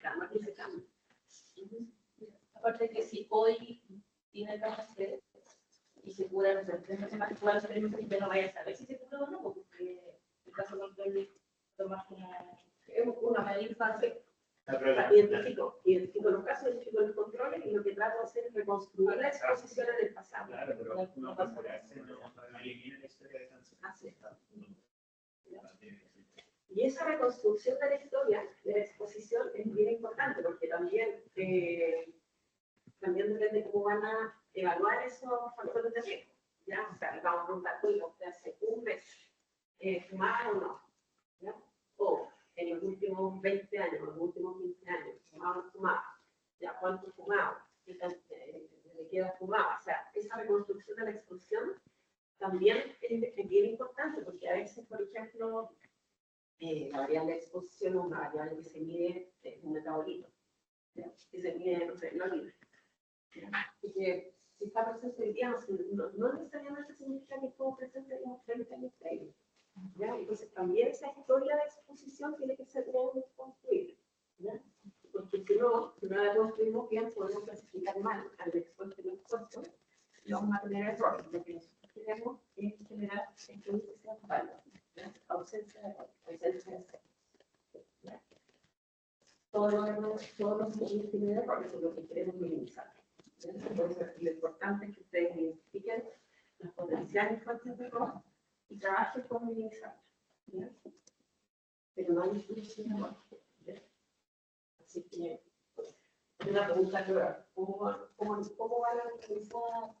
cama que se cambia. Aparte que si hoy tiene cáncer y se cura en los 3 meses más, igual ya no vaya a saber si se cura o no, porque el caso control toma como Una medida fase. Identifico los casos, identifico los controles y lo que trato de hacer es reconstruir la exposición en el pasado. Claro, pero no va a curarse, no elimina la historia de cáncer. Así es. Y esa reconstrucción de la historia, de la exposición, es bien importante porque también depende de cómo van a evaluar esos factores de riesgo. ¿Ya? O sea, vamos a preguntar, oiga, ¿usted hace un mes fumaba o no? ¿Ya? O en los últimos 20 años, en los últimos 15 años, fumaba o no fumaba. ¿Ya? ¿Cuánto fumaba? ¿De qué edad fumaba? O sea, esa reconstrucción de la exposición también es bien importante porque a veces, por ejemplo, la variable de exposición es una variable que se mide en un metabolito, ¿ya? Que se mide, no sé, en la orina. Y que si está presente hoy día, no necesariamente significa que estuvo presente en los 30 años previos. ¿Ya? Entonces también esa historia de exposición tiene que ser bien construida. ¿Ya? Porque si no la construimos bien, podemos clasificar mal al expuesto y no expuesto, y vamos a tener errores. Lo que nosotros queremos es generar estudios que sean válidos. Ausencia de errores. Todos los estudios tienen errores, es lo que queremos minimizar. Entonces, lo importante es que ustedes identifiquen las potenciales fuentes de error y trabajen con minimizarlas. Pero no hay estudios sin error. Así que, una pregunta clara: ¿cómo van a utilizar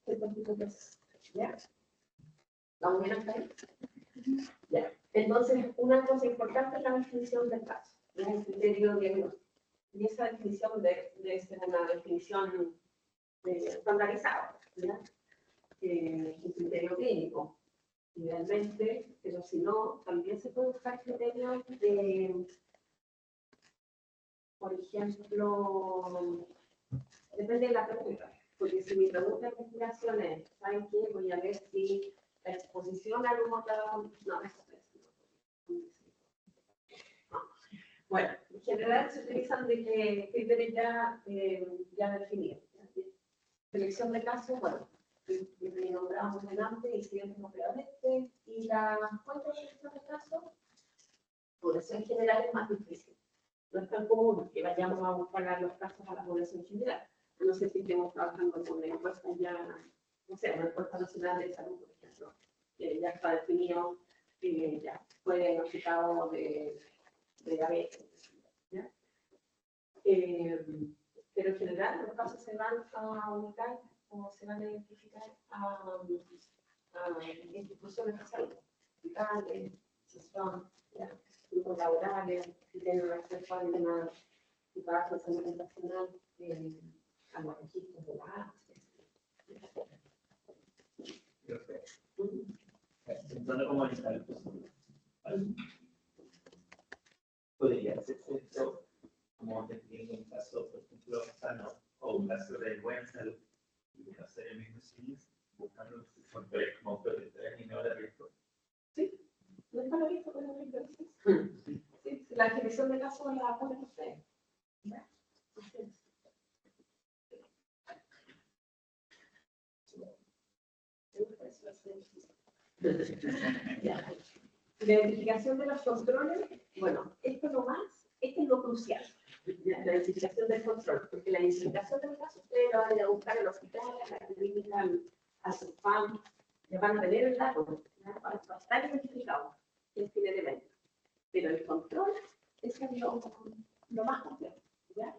este tipo de cosas? ¿Ya? ¿Vamos bien hasta ahí? Ya. Entonces, una cosa importante es la definición del caso, el criterio diagnóstico. Y esa definición debe ser una definición estandarizada, ¿ya? Un criterio clínico, idealmente, pero si no, también se puede buscar criterios de, por ejemplo, depende de la pregunta, porque si mi pregunta de investigación es, ¿saben qué? Voy a ver si la exposición al humo trabajo, no, eso es. Bueno, en general se utilizan de criterios ya definidos. Selección de casos, bueno, que nombramos delante, incidentes no prevalentes, y la fuente de selección de casos, población general es más difícil. No es tan común que vayamos a buscar los casos a la población general. No sé si estemos trabajando con una encuesta ya, no sé, una encuesta nacional de salud, por ejemplo, que ya está definido, ya fue diagnosticado de diabetes, ¿ya? Pero en general los casos se van a ubicar o se van a identificar a instituciones de salud, hospitales, grupos laborales, que tienen acceso a una trabajo de salud nacional, a los registros de la ANSES. Pensando cómo está el proceso. Podría hacerse esto como teniendo un caso, por ejemplo, sano o un caso de buena salud y hacer el mismo estudio buscando factores como factores de menor riesgo. Sí, no está lo visto con los riesgos. Sí, la definición de caso la ponen ustedes. La identificación de los controles, bueno, esto es lo crucial, la identificación del control, porque la identificación del caso ustedes lo van a ir a buscar en el hospital, a la clínica, al SUFAM, ya van a tener el dato, para estar identificado, es el elemento. Pero el control es lo más complejo, ¿ya?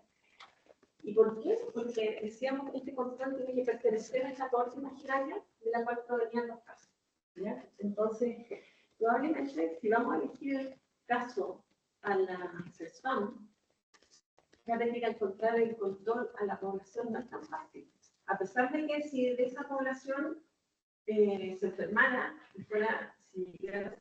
¿Y por qué? Porque decíamos que este control tiene que pertenecer a esa cohorte imaginaria de la cual provenían los casos, ¿ya? Entonces, probablemente, si vamos a elegir el caso a la CESFAM, fíjate que encontrar el control a la población no es tan fácil. A pesar de que si de esa población se enfermara, si hubiera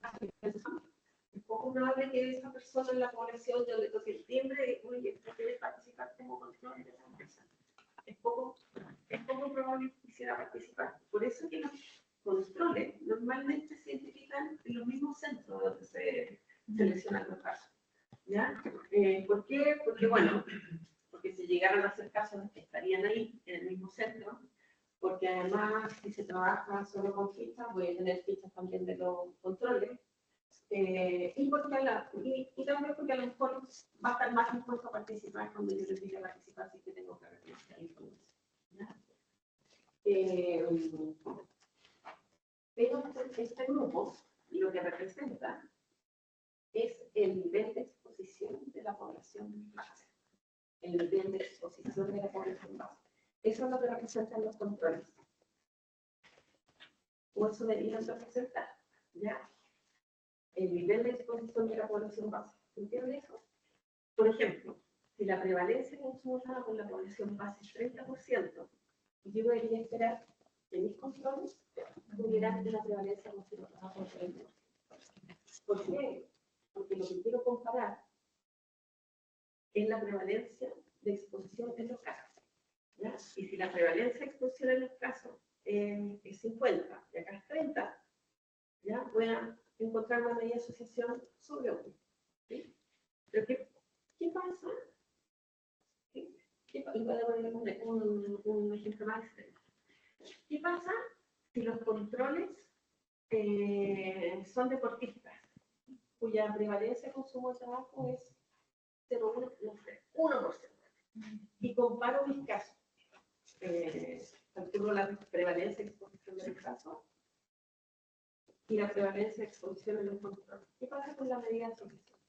es poco probable que esa persona en la población yo le toque el timbre y oye, ¿quiere participar como control de esa empresa? Es poco probable que quisiera participar. Por eso que los controles normalmente se identifican en los mismos centros donde se seleccionan los casos. ¿Ya? ¿Por qué? Porque, bueno, porque si llegaran a hacer casos estarían ahí, en el mismo centro, porque además, si se trabaja solo con fichas, voy a tener fichas también de los controles, y también porque a lo mejor va a estar más dispuesto a participar cuando yo les diga participar, así que tengo que revisar la información. Pero este grupo, lo que representa, es el nivel de exposición de la población base. El nivel de exposición de la población base. Eso es lo que representan los controles. O eso deberían representar, ¿ya? El nivel de exposición de la población base. ¿Entiendes eso? Por ejemplo, si la prevalencia de consumo por la población base es 30%, yo debería esperar que mis controles tuvieran una prevalencia de consumo por 30%. ¿Por qué? Porque lo que quiero comparar es la prevalencia de exposición en los casos, ¿ya? Y si la prevalencia de exposición en los casos es 50 y acá es 30, ¿ya? Voy a encontrar una medida de asociación sobre 1. ¿Sí? Pero ¿qué pasa? Y voy a poner un ejemplo más extremo. ¿Qué pasa si los controles son deportistas, cuya prevalencia de consumo de tabaco es 0,1, no sé, 1%? Y comparo mis casos. Calculo la prevalencia de exposición de los casos y la prevalencia de exposición en los controles. ¿Qué pasa con la medida de asociación?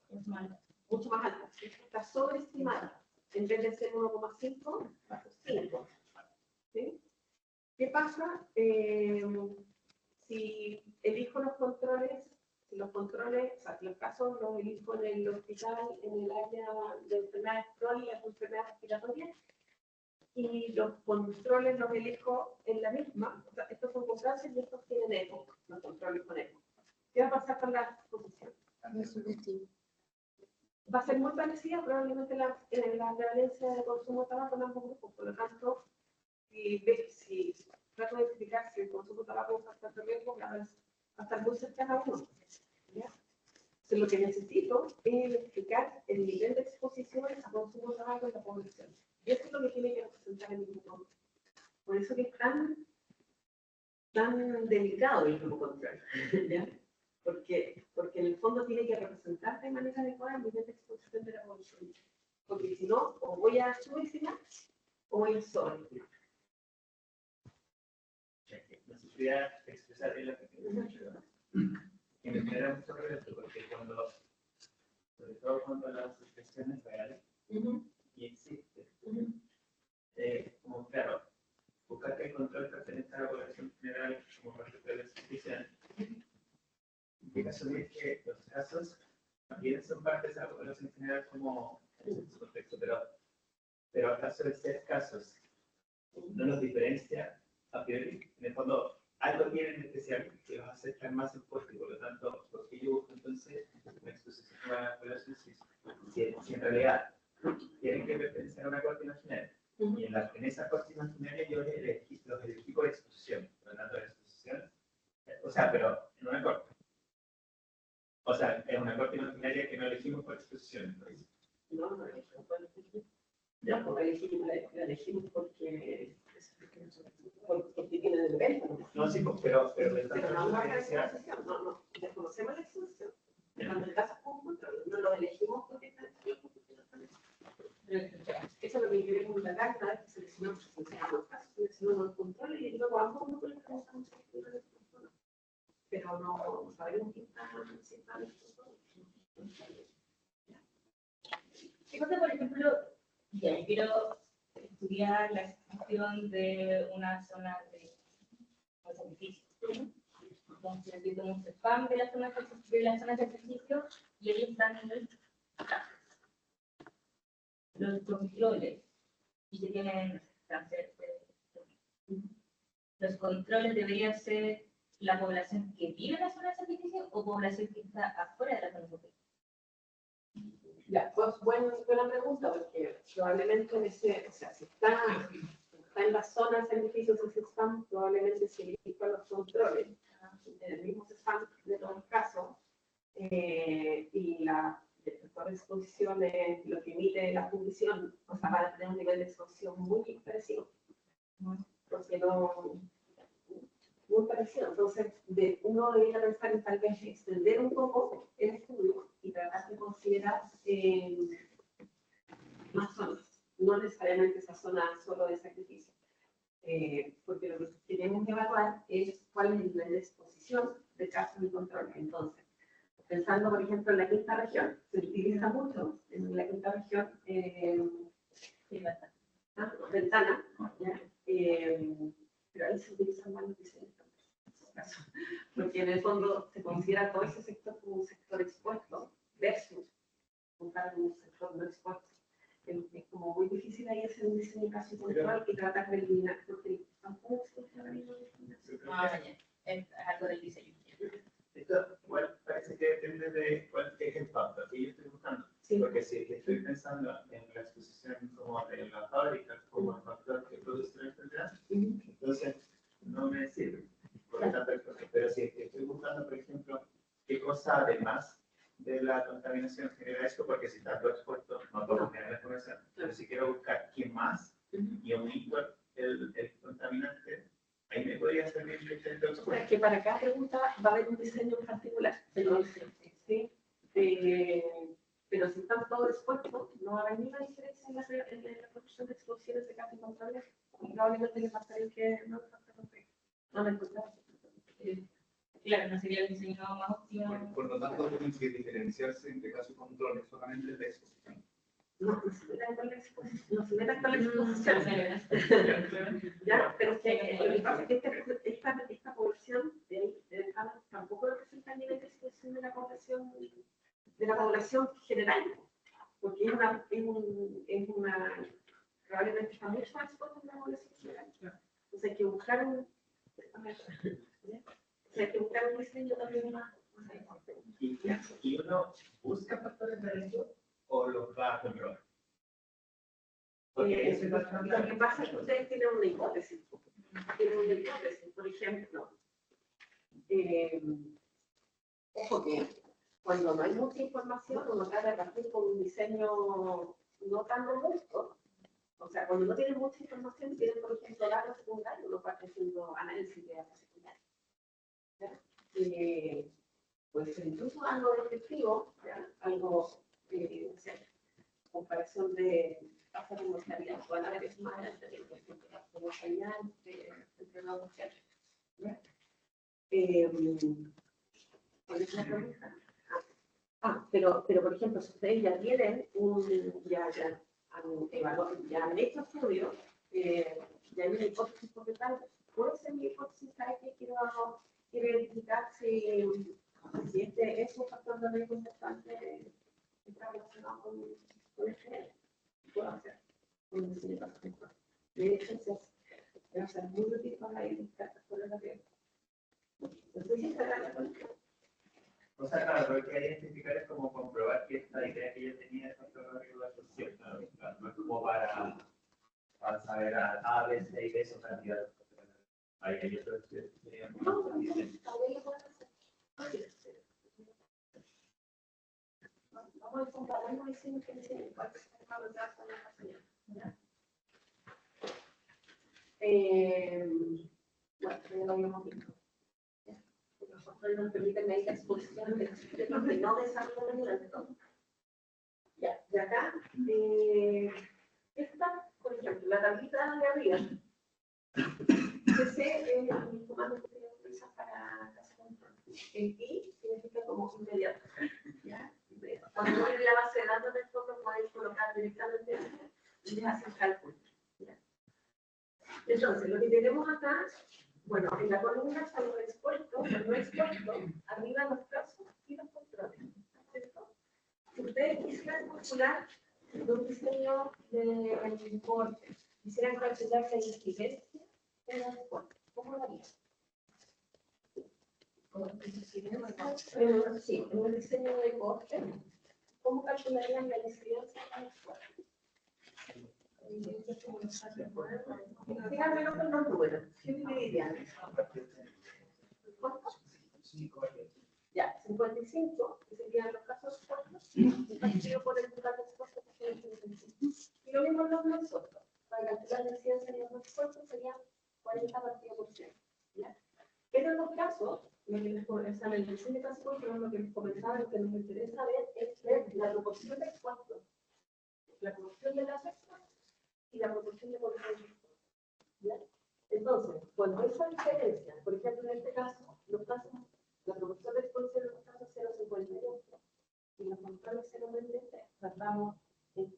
Es malo. Mucho más alta. Está sobreestimada. En vez de ser 1,5, va a ser 5. ¿Sí? ¿Qué pasa si elijo los controles? Si los controles, o sea, si los casos los elijo en el hospital, en el área de enfermedades crónicas o enfermedades respiratorias, y los controles los elijo en la misma, o sea, estos son con cáncer y estos tienen ECO, los controles con ECO. ¿Qué va a pasar con la exposición? Va a ser muy parecida probablemente la prevalencia de consumo de tabaco en ambos grupos. Por lo tanto, si trato de explicar si el consumo de tabaco es bastante riesgo, va a estar muy cercana a 1. ¿Ya? Entonces, lo que necesito es identificar el nivel de exposición a consumo de tabaco en la población. Y eso es lo que tiene que representar el mismo control. Por eso que es tan delicado el grupo control. ¿Ya? Porque en el fondo tiene que representar de manera adecuada el nivel de exposición de la población. Porque si no, o voy a subestimar o voy a sobreestimar. No sé si voy a expresar bien lo que quiero decir, que me genera mucho reto, porque sobre todo cuando las expresiones reales y existen, como claro, buscar que el control pertenezca a la población general como respecto a la exposición. La implicación es que los casos también son parte de la población general como en su contexto, pero al caso de ser casos, no los diferencia a priori. En el fondo, algo tienen en especial que los hace estar más expuestos y por lo tanto, ¿por qué yo busco entonces una exposición a la población? Si en realidad tienen que pertenecer a una corte imaginaria, y en esa corte imaginaria yo los elegí por exposición, por lo tanto, la exposición, o sea, pero en una corte. O sea, es una corte imaginaria que no elegimos por exposición. No, no elegimos por exposición. Ya, porque la elegimos porque tiene el evento. No, sí, pero no, desconocemos la exposición. Cuando el caso fue un control, no lo elegimos porque está aquí. Eso es lo que queremos destacar cada vez que seleccionamos los casos, seleccionamos el control y luego ambos no podemos trabajar pero no sabemos si está ¿Qué pasa, por ejemplo, ya, yo quiero estudiar la exposición de una zona de sacrificio? Entonces, yo tengo un spam de la zona de sacrificio y ahí están los controles y se tienen cáncer. Los controles deberían ser la población que vive en la zona de sacrificio o población que está afuera de la zona de sacrificio. Ya, pues buena pregunta, porque probablemente si está en la zona de sacrificios ese spam, probablemente se elija los controles en el mismo spam de todos los casos, y la vector de exposición es lo que emite la fundición, o sea, va a tener un nivel de exposición muy parecido. Porque no, muy parecido. Entonces, uno debería pensar en tal vez extender un poco el estudio y tratar de considerar más zonas, no necesariamente esa zona solo de sacrificio. Porque lo que queremos evaluar es cuál es el nivel de exposición de casos y control. Entonces, pensando, por ejemplo, en la quinta región, se utiliza mucho en la quinta región ventana, ¿ya? Pero ahí se utilizan más los diseños también, porque en el fondo se considera todo ese sector como un sector expuesto versus un sector no expuesto. Es como muy difícil ahí hacer un diseño casi control y tratar de eliminar, porque tampoco existe la misma discriminación. Es algo del diseño. Esto igual parece que depende de cuál es el factor que yo estoy buscando. Sí. Porque si estoy pensando en la exposición como de la fábrica, como el factor que produce la enfermedad, entonces no me sirve. Por lo tanto, pero si estoy buscando, por ejemplo, qué cosa además de la contaminación genera esto, porque si está todo expuesto, no todo genera la contaminación. Pero si quiero buscar qué más y omito el contaminante, ahí me podría servir el centro O sea, que para cada pregunta va a haber un diseño en particular. ¿Sí? Pero si están todos expuestos, no va a haber ninguna diferencia en la producción de explosiones de gases controlables. Probablemente le pasaría que no le pasaron. No me encontraba. Claro, no sería el diseño más óptimo. Por lo tanto, tienen que diferenciarse entre casos y controles solamente de exposición. No se meta con la exposición. No se meta con la exposición. Ya, pero es que lo que pasa es que esta población de Ventana tampoco representa el nivel de exposición de la población general, porque es una probablemente está mucho más expuesta en la población general. Entonces hay que buscar un diseño también más. ¿Y uno busca factores de riesgo o los va a comprobar? Porque eso es bastante. Lo que pasa es que ustedes tienen una hipótesis. Por ejemplo, ojo que cuando no hay mucha información, uno trata de partir con un diseño no tan robusto. O sea, cuando no tienen mucha información, tienen, por ejemplo, datos secundarios, uno parte haciendo análisis de datos secundarios. Puede ser incluso algo descriptivo, algo, o sea, comparación de tasas de mortalidad o análisis más de mortalidad entre las mujeres. ¿Cuál es la pregunta? Pero por ejemplo, si ustedes ya tienen ya han hecho estudios, ya hay una hipótesis por tal, puede ser mi hipótesis, ¿sabes qué? Quiero identificar si este es un factor de riesgo importante está relacionado con el género. Puedo hacer un diseño perfecto. De hecho, va a ser muy útil para identificar factores de riesgo. Entonces, esta era la pregunta. O sea, claro, lo que hay que identificar es como comprobar que esta idea que yo tenía de factor de riesgo es cierta. No es como para saber A, B, C y D son candidatos. Hay otros que vamos a comparar los diseños que dicen cuál es el valor de la zona. Bueno, ya lo habíamos visto. Los factores nos permiten medir la exposición de los sistemas que no desarrollan el entorno. Ya, de acá, esta, por ejemplo, la tablita de arriba, ese es el comando que se utiliza para hacer control. El I significa como inmediato. ¿Ya? Cuando uno en la base de datos del fondo puede colocar directamente y les hace el cálculo. ¿Ya? Entonces, lo que tenemos acá, bueno, en la columna están los expuestos, los no expuestos, arriba los casos y los controles. ¿Cierto? Si ustedes quisieran calcular un diseño de corte, quisieran calcular la incidencia de los expuestos, ¿cómo lo harían? Sí, en un diseño de corte, ¿cómo calcularían la incidencia de los expuestos? Díganmelo con los números. ¿Qué dividirían? Ya, 55, que serían los casos expuestos, partido por el total de expuestos que serían 55. Y lo mismo en los no expuestos. Para calcular la incidencia en los no expuestos serían 40 partido por 100. ¿Ya? Pero en los casos, lo que les comentaba en el diseño caso, pero lo que les comentaba, lo que nos interesa ver es ver la proporción de expuestos, la proporción de las expuestos y la proporción de control. ¿Ya? Entonces, cuando esa diferencia, por ejemplo, en este caso, los casos, la proporción de exposición en los casos 0,58 y los controles 0,23, tratamos,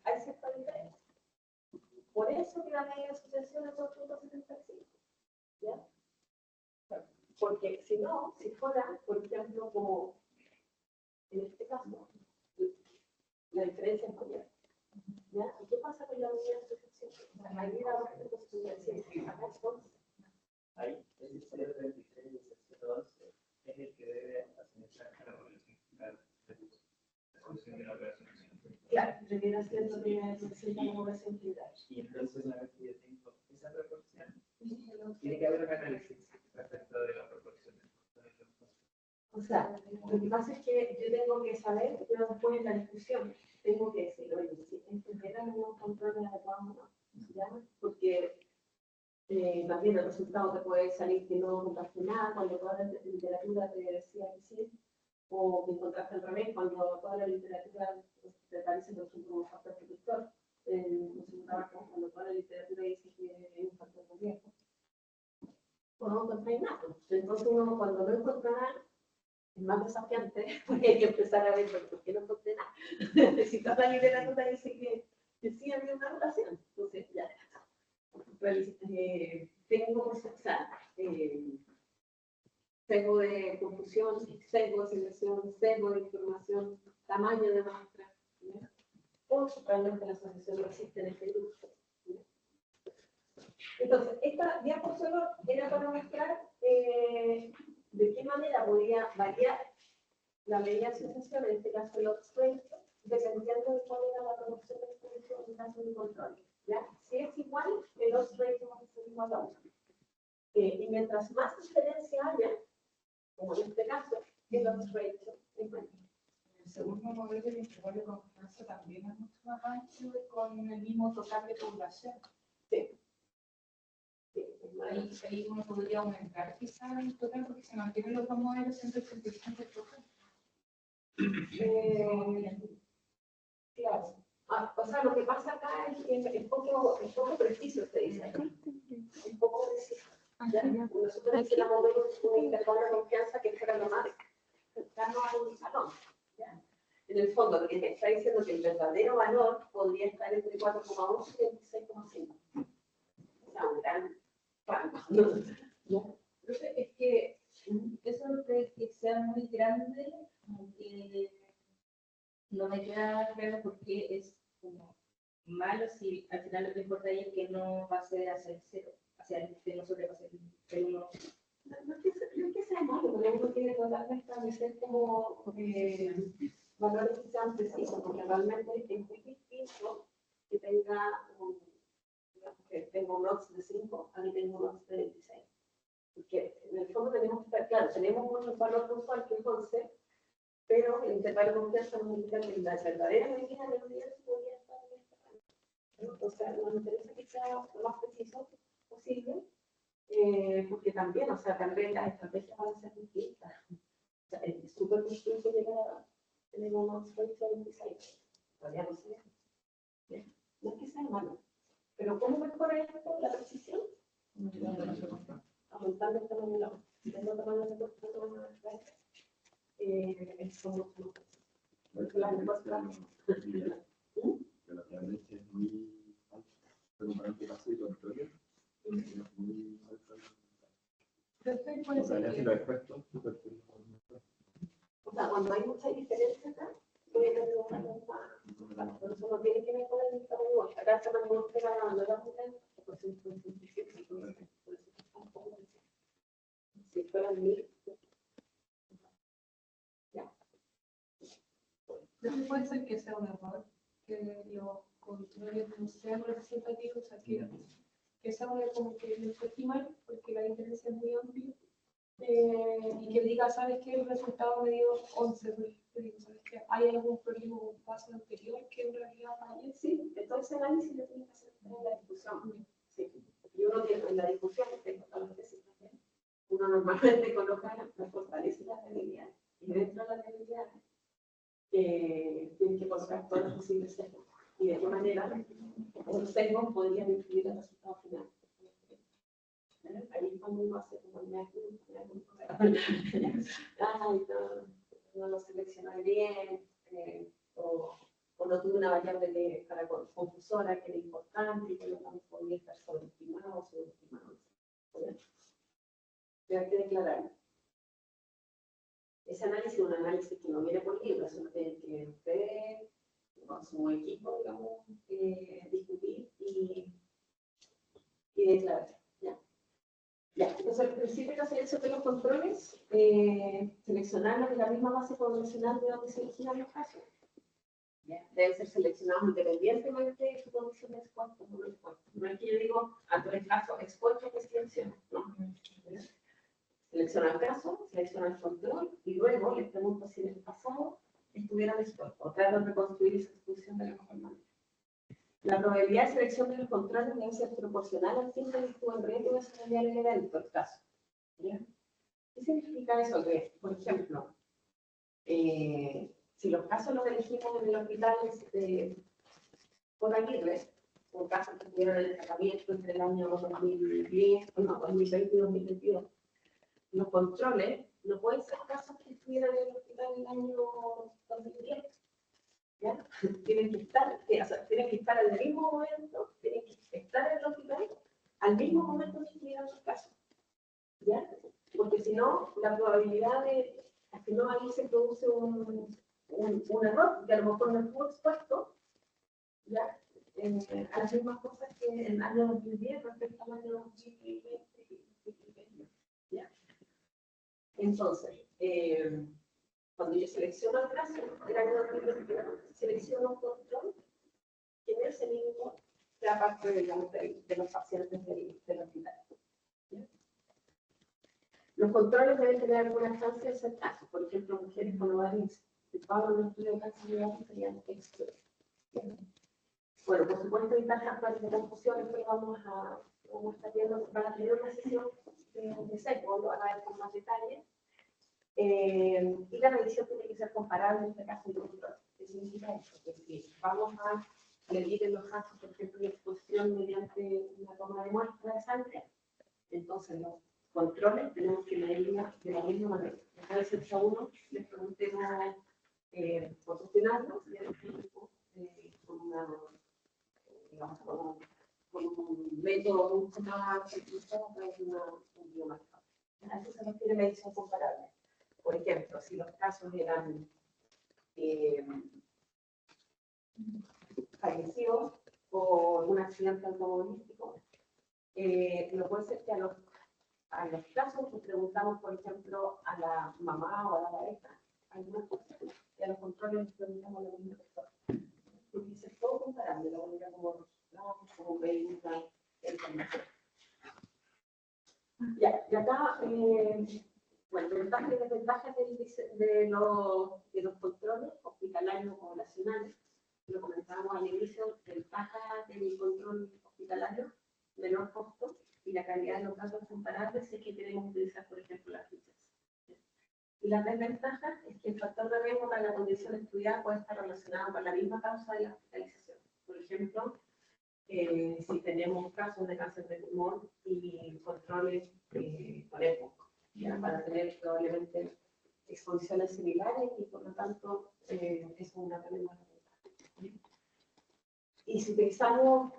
hay cierta diferencia. Por eso que la media de asociación es 2,75. ¿Ya? Porque si no, si fuera, por ejemplo, como en este caso, la diferencia es mayor. ¿Ya? ¿Y qué pasa con la media de asociación? Ahí la Ahí, el 0,33 y el 0,11 es el que debe asemejar a la población de la operación. claro, debiera ser lo que representa la población general. Y entonces, una vez que yo tengo esa proporción, tiene que haber un análisis respecto de la proporción. O sea, lo que pasa es que yo tengo que saber, yo después en la discusión, tengo que decir, oye, si eran unos controles adecuados o no, ¿ya? Porque también el resultado te puede salir que no encontraste nada, cuando toda la literatura te decía que sí, o que encontraste al revés, cuando toda la literatura te parece, por ejemplo, un factor protector, en un trabajo, cuando toda la literatura dice que es un factor de riesgo, o no encontráis nada. Entonces uno cuando no encuentra nada, es más desafiante, porque hay que empezar a ver por qué no encontré nada. Si toda la literatura dice que sí había una relación, entonces ya. Tengo, o sea, sesgo de confusión, sesgo de selección, sesgo de información, tamaño de muestra, ¿ya? O realmente la asociación no existe en este grupo. ¿Ya? Entonces, esta diapo solo era para mostrar de qué manera podría variar la media asociación, en este caso el odds ratio, dependiendo de cuál era la proporción de exposición en caso de control. ¿Ya? Si es igual, el odds ratio va a ser igual a 1. Y mientras más diferencia haya, como en este caso, el odds ratio es mayor. El segundo modelo de intervalo de confianza también es mucho más amplio con el mismo total de población. Sí. Sí, es más. Ahí uno podría aumentar quizás el total porque se mantienen los dos modelos 185 total. Claro. O sea, lo que pasa acá es que es poco preciso, se dice. Es poco preciso. ¿Ya? Nosotros necesitamos ver un intervalo de confianza que fuera lo más cercano a un salón. ¿Ya? En el fondo, lo que me está diciendo que el verdadero valor podría estar entre 4,1 y 26,5. O sea, un gran rango. ¿Ya? Profe, es que eso de que sea muy grande, como que no me queda claro por qué es como malo si al final lo que importa ahí es que no pase a ser cero, hacia el que no sobrepase el 1. No es que sea malo, pero uno tiene que tratar de establecer como valores que sean precisos, porque realmente es muy distinto que tenga digamos que tengo un odds de 5 a que tengo un odds de 26. Porque en el fondo tenemos que estar claro, tenemos un valor usual que es 11, pero el intervalo de confianza nos indica que la verdadera medida del universo podría estar en este rango. O sea, nos interesa que sea lo más preciso posible, porque también, o sea, también las estrategias van a ser distintas. O sea, es súper distinto llegar a tener unos 26. Todavía no sé. ¿Bien? No es que sea malo. Pero ¿cómo mejora esto la precisión? Aumentando el tamaño de la hoja. Si tengo tamaño de la hoja, es como porque las respuestas. Relativamente es muy alto. Pero comparando el caso de control, es muy alto. Entonces, puede ser Si que lo he puesto, O sea, cuando hay mucha diferencia acá, puede tener una nota. Por eso no tiene que ver con el tamaño. Acá el tamaño de la no era muy grande, por eso tampoco. Si fueran 1000. entonces puede ser que sea un error, que los controles no sean representativos, o sea, que sea una como que lo estimar, porque la diferencia es muy amplia, y que diga, ¿sabes qué? El resultado me dio 11, pues, te digo, ¿sabes qué? ¿Hay algún problema o un paso anterior que en realidad falle? Sí, entonces el análisis lo tiene que hacer en la discusión. Sí. Y uno tiene en la discusión, tengo todas las veces también, uno normalmente coloca las fortalezas y las debilidades. Y dentro de las debilidades, tiene que colocar todas las posibles sesgos. Y de qué manera esos sesgos podrían influir en el resultado final. Ahí es cuando uno hace como ay, no lo seleccioné bien, o no tuve una variable para confusora que era importante y que lo tanto podía estar sobreestimado o subestimado. Pero hay que declarar. Ese análisis es un análisis que no viene por libro, eso lo tiene que usted con su equipo, digamos, discutir y declarar. Ya, entonces al principio de la selección de los controles, seleccionarlos de la misma base poblacional de donde se originan los casos. Deben ser seleccionados independientemente de su condición de expuesto o no expuesto. No es que yo digo, a tu caso expuesto que selecciona, no. Selecciona el caso, selecciona el control y luego les pregunto si en el pasado estuvieran expuestos o tratan de reconstruir esa exposición de la mejor manera. La probabilidad de selección de los controles debe ser proporcional al tiempo que estuvo en riesgo de desarrollar el evento, el caso. ¿Ya? ¿Qué significa eso? Que, por ejemplo, si los casos los elegimos en el hospital por Aguirre, un caso que tuvieron el tratamiento entre el año 2010, no, 2020 y 2022, los controles no pueden ser casos que estuvieran en el hospital en el año 2010. ¿Ya? Tienen que estar, tienen que estar al mismo momento, tienen que estar en el hospital al mismo momento que estuvieran sus casos. ¿Ya? Porque si no, la probabilidad de, si no, ahí se produce un error, que a lo mejor no estuvo expuesto, ¿ya? A las mismas cosas que en el año 2010 respecto al año 2020. ¿Ya? Entonces, cuando yo selecciono el caso del año 2021, selecciono un control que en ese mismo sea parte de los pacientes del hospital. ¿Ya? Los controles deben tener alguna chance de ser casos, por ejemplo, mujeres con ovarios. Si pagan un estudio de cáncer de ovario, serían excluidos. Bueno, por supuesto, hay tantas partes de confusiones que vamos a estar viendo para tener una sesión de sesgo, lo van a ver con más detalle. Y la revisión tiene que ser comparable en este caso de control. ¿Qué significa eso? Que si vamos a medir en los casos, por ejemplo, de exposición mediante una toma de muestra de sangre, entonces los controles tenemos que medirlos de la misma manera. Entonces, a uno les preguntemos proporcionarlos y al tiempo con un método mucho más utilizado para un biomarcador. A eso se refiere medición comparable. Por ejemplo, si los casos eran fallecidos por un accidente automovilístico, no puede ser que a los casos que preguntamos, por ejemplo, a la mamá o a la pareja, algunas cosas, y a los controles les preguntamos a la misma persona. Porque se puede comparar de la manera como resultados, como medidas, información. Ya, y acá, bueno, ventajas y desventajas de los controles hospitalarios o poblacionales. Lo comentábamos al inicio, ventajas del control hospitalario, menor costo y la calidad de los datos comparables es que queremos utilizar, por ejemplo, las fichas. Y la desventaja es que el factor de riesgo para la condición estudiada puede estar relacionado con la misma causa de la hospitalización. Por ejemplo, si tenemos casos de cáncer de pulmón y controles con EPOC, para tener probablemente exposiciones similares y por lo tanto es una tremenda ventaja. Y si utilizamos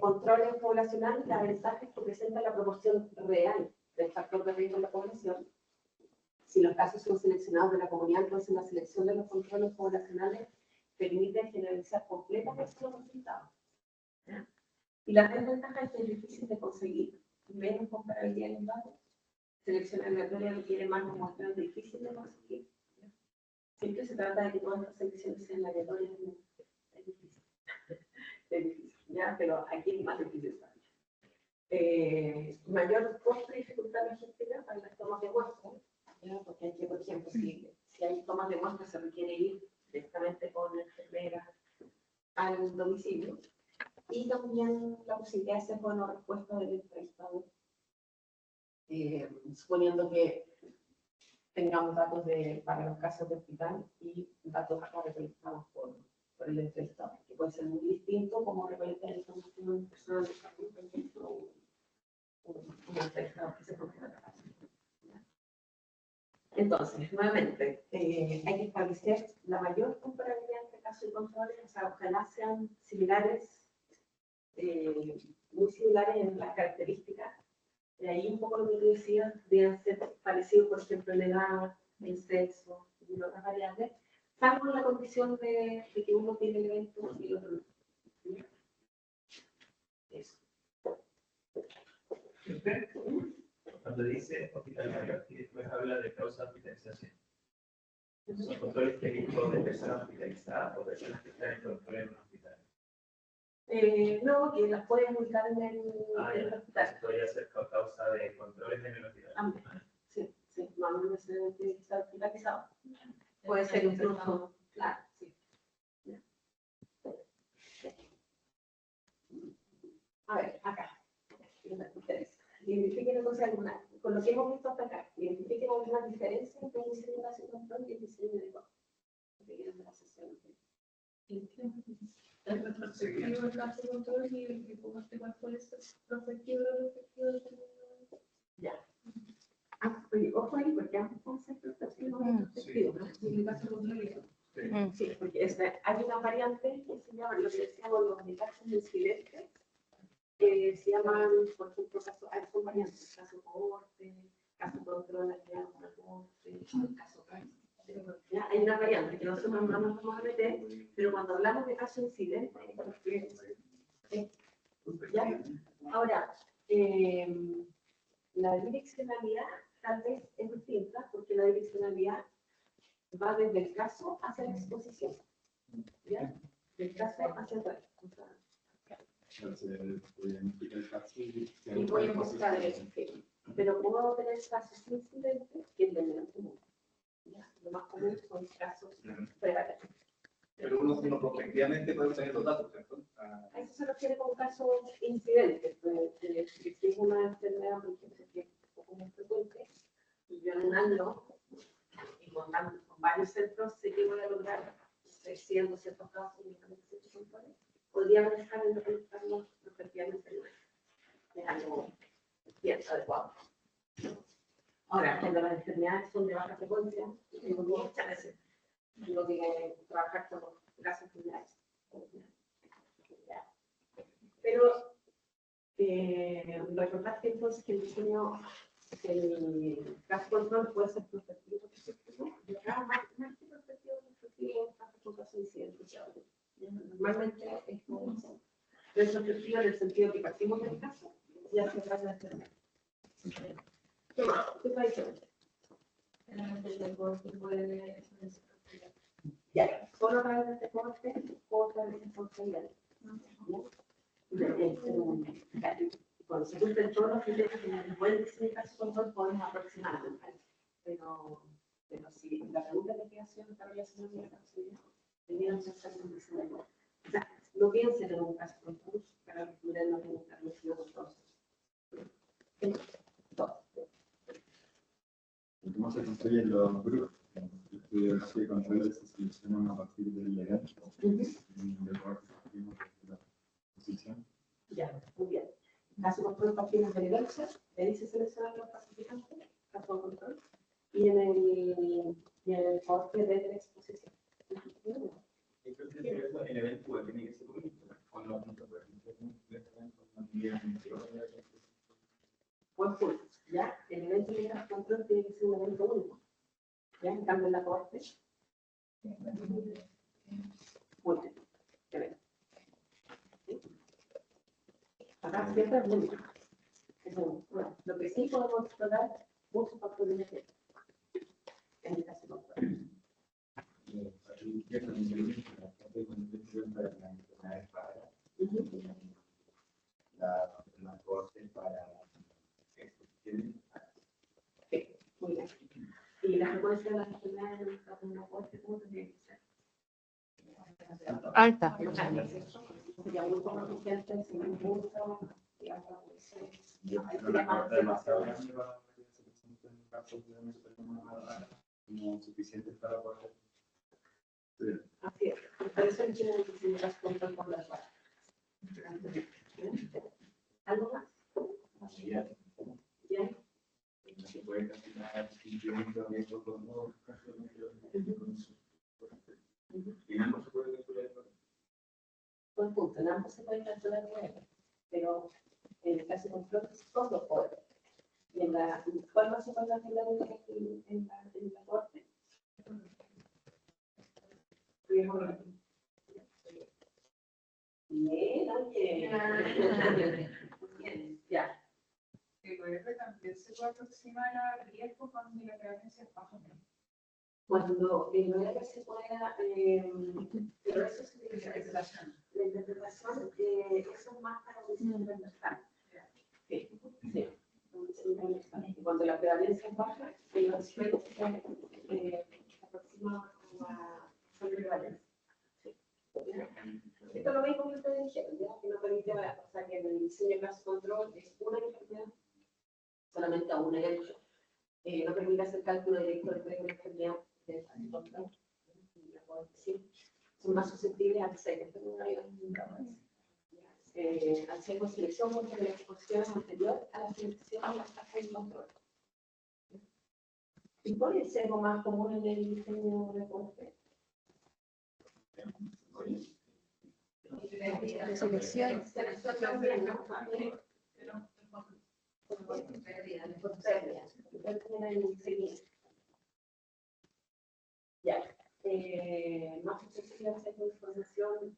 controles poblacionales, la ventaja es que presenta la proporción real del factor de riesgo en la población. Si los casos son seleccionados de la comunidad, entonces la selección de los controles poblacionales permite generalizar completamente los resultados. Y la desventaja es que es difícil de conseguir, menos comparabilidad en datos. Selección aleatoria requiere más muestras, difícil de conseguir. Siempre se trata de que todas las selecciones sean aleatorias. Es difícil. Es difícil, ¿ya? Pero aquí es más difícil también. Mayor costo y dificultad logística para las tomas de muestra, ¿ya? Porque hay que, por ejemplo, si hay tomas de muestra, se requiere ir directamente con enfermera al domicilio. Y también la posibilidad de hacer buena respuesta del entrevistado, suponiendo que tengamos datos para los casos de hospital y datos acá recolectados por el entrevistado, que puede ser muy distinto como recolectar información personal de salud, por ejemplo, un entrevistado que se considera la casa. Entonces, nuevamente, hay que establecer la mayor comparabilidad entre casos y controles, o sea, ojalá sean similares, muy similares en las características. De ahí un poco lo que tú decías, deben ser parecidos, por ejemplo, en edad, en sexo y otras variables, salvo la condición de que uno tiene el evento y el otro no. Eso. Cuando dice hospital mayor y después habla de causa de hospitalización. Son controles clínicos de personas hospitalizadas o personas que están en control en un hospital. No, que las pueden ubicar en el hospital. Entonces podría ser causa de controles en el hospital. Sí, no necesariamente tiene que estar hospitalizado. Puede ser incluso, claro, sí. A ver, acá. Identifiquen entonces alguna, con lo que hemos visto hasta acá, identifiquen alguna diferencia entre el diseño de la control y el diseño de la sesión. El retrospectivo del caso de control y el que pongaste cuál fue el prospectivo del efectivo del Ya. Ojo ahí, porque ambos conceptos retrospectivos, ¿no? en el caso de control. Sí, porque hay una variante que se llama, lo que decíamos, los casos de silente, que se llaman, por ejemplo, son variantes, caso cohorte, caso control, caso ¿ya? Hay una variante que nosotros no nos vamos a meter, pero cuando hablamos de caso incidente, ¿ya? Ahora, la direccionalidad tal vez es distinta, porque la direccionalidad va desde el caso hacia la exposición, ¿ya? Del caso hacia el resto. Y voy a mostrar eso, pero puedo tener casos incidentes que es de menos común. Lo más común son casos preparatorios. Pero uno prospectivamente puede obtener los datos, ¿cierto? A eso se refiere con casos incidentes. Si es una enfermedad, por ejemplo, que es un poco más frecuente, y yo en un año, y con varios centros, sé que voy a lograr 600, ciertos casos, únicamente ciertos controles, podría manejar en recolectarlos prospectivamente en un año. Es algo bien adecuado. Ahora, cuando las enfermedades son de baja frecuencia, tengo muchas veces, tengo que trabajar con los casos generales. Pero recordar que entonces que el diseño, el caso control puede ser prospectivo, y acá más que prospectivo, es un caso incidente. Normalmente es como retrospectivo en el sentido que partimos del caso y hacia atrás de la enfermedad. ¿Qué más? ¿Qué está diciendo? Ya, solo a través de este corte, otra vez responsabilidad. Cuando se cumplen todos los criterios que nos pueden decir el caso control, podemos aproximarnos. Pero si la pregunta de investigación está relacionada con la causalidad, debieran ser un diseño. O sea, no piensen en un caso control para resolver no tener que estar metido con todos. ¿Cómo se construyen los grupos? El estudio de controles se seleccionan a partir del legal. Ya, muy bien. Caso control partimos del IDEXA, de ahí se seleccionan los participantes, caso control, y en el corte de la exposición. El evento tiene que ser único, con los Buen punto, ¿ya? El evento de caso control tiene que ser un evento único. ¿Ya? En cambio, en la corte. Muy bien. Acá siempre es único. Bueno, lo que sí podemos explorar muchos factores de efecto. En el caso control. La corte para esto. ¿Tienen? Sí, muy bien. Y la frecuencia de la enfermedad en una corte, ¿cómo tendría que ser? Alta. Sería muy conociente, sin impulso, digamos, Yo creo una corte demasiado grande para que se presenten casos de un fenómeno no suficientes para poder. así es. Por eso quiero decir las cosas con las bases. ¿Algo más? Ya, Bien. no se puede caminar simplemente abierto con los casos y no se puede calcular. Buen punto, en ambos se pueden calcular 9, pero en el caso de control son los poderes. Y en la, ¿cuál no se puede calcular en la corte? Bien, oye. Bien, ya. El OR también se puede aproximar al riesgo cuando la prevalencia es baja. Cuando el OR se pueda, pero eso es la interpretación, eso es más para un diseño transversal. Sí, sí. Y cuando la prevalencia es baja, el OR se aproxima a la prevalencia. Esto es lo mismo que ustedes dijeron, ¿ya? Que no permite, o sea, que en el diseño de caso control es una enfermedad, solamente a una y ocho. No permite hacer cálculo directo del riesgo de enfermedad de control. Son más susceptibles al sesgo. Al sesgo de selección porque la exposición es anterior a la selección de las tasas de control. ¿Y cuál es el sesgo más común en el diseño de control? Selección. Ya. Más específicas de información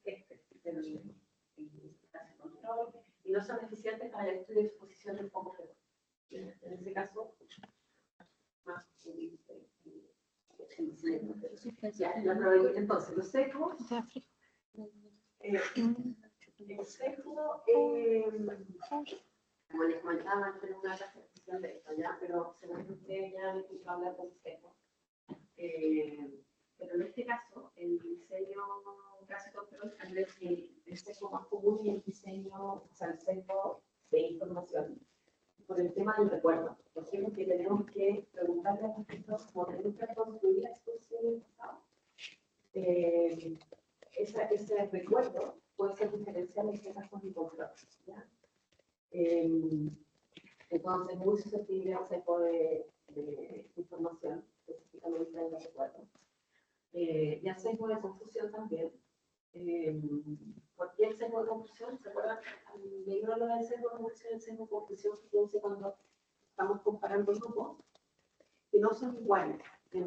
del control y no son eficientes para el estudio de exposición del foco fecal. En este caso, más ya, la probabilidad. Entonces, los sesgos. El sesgo, como les comentaba antes, es una clasificación de esto, ¿ya? Pero seguramente ya les quiero hablar del sesgo. Pero en este caso, el diseño caso control, el sesgo más común es el diseño, o sea, el sesgo de información, por el tema del recuerdo. Por ejemplo, que tenemos que preguntarle a los sujetos cómo tenemos que construir la exposición del pasado. Ese recuerdo puede ser diferencial en casos de control, ¿ya? Entonces, muy susceptible a sesgo de información, específicamente del recuerdo. Y al sesgo de confusión también. ¿Por qué el sesgo de confusión? ¿Se acuerdan? Me dio lo del sesgo de confusión, el sesgo de confusión que produce cuando estamos comparando grupos que no son iguales en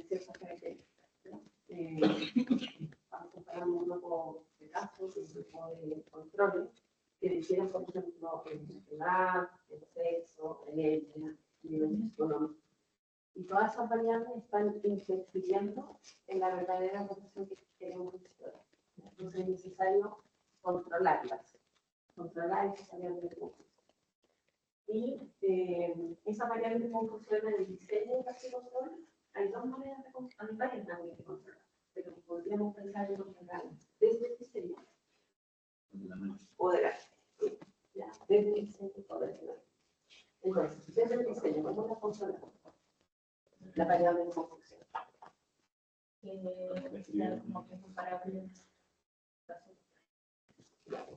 ciertas características, ¿no? Estamos comparando un grupo de casos y un grupo de controles que difieren, por ejemplo, en edad, en sexo, en etnia, nivel económico. Y todas esas variables están interfiriendo en la verdadera evolución que queremos explorar. Entonces es necesario controlar esas variables de confusión. Y esas variables de confusión en el diseño de caso control, hay dos maneras de controlar, hay varias maneras de controlar, pero podríamos pensar en controlar desde el diseño o de la ya, desde el diseño o de la. Entonces, desde el diseño, ¿cómo la controlamos? La variable de confusión. Como que comparable.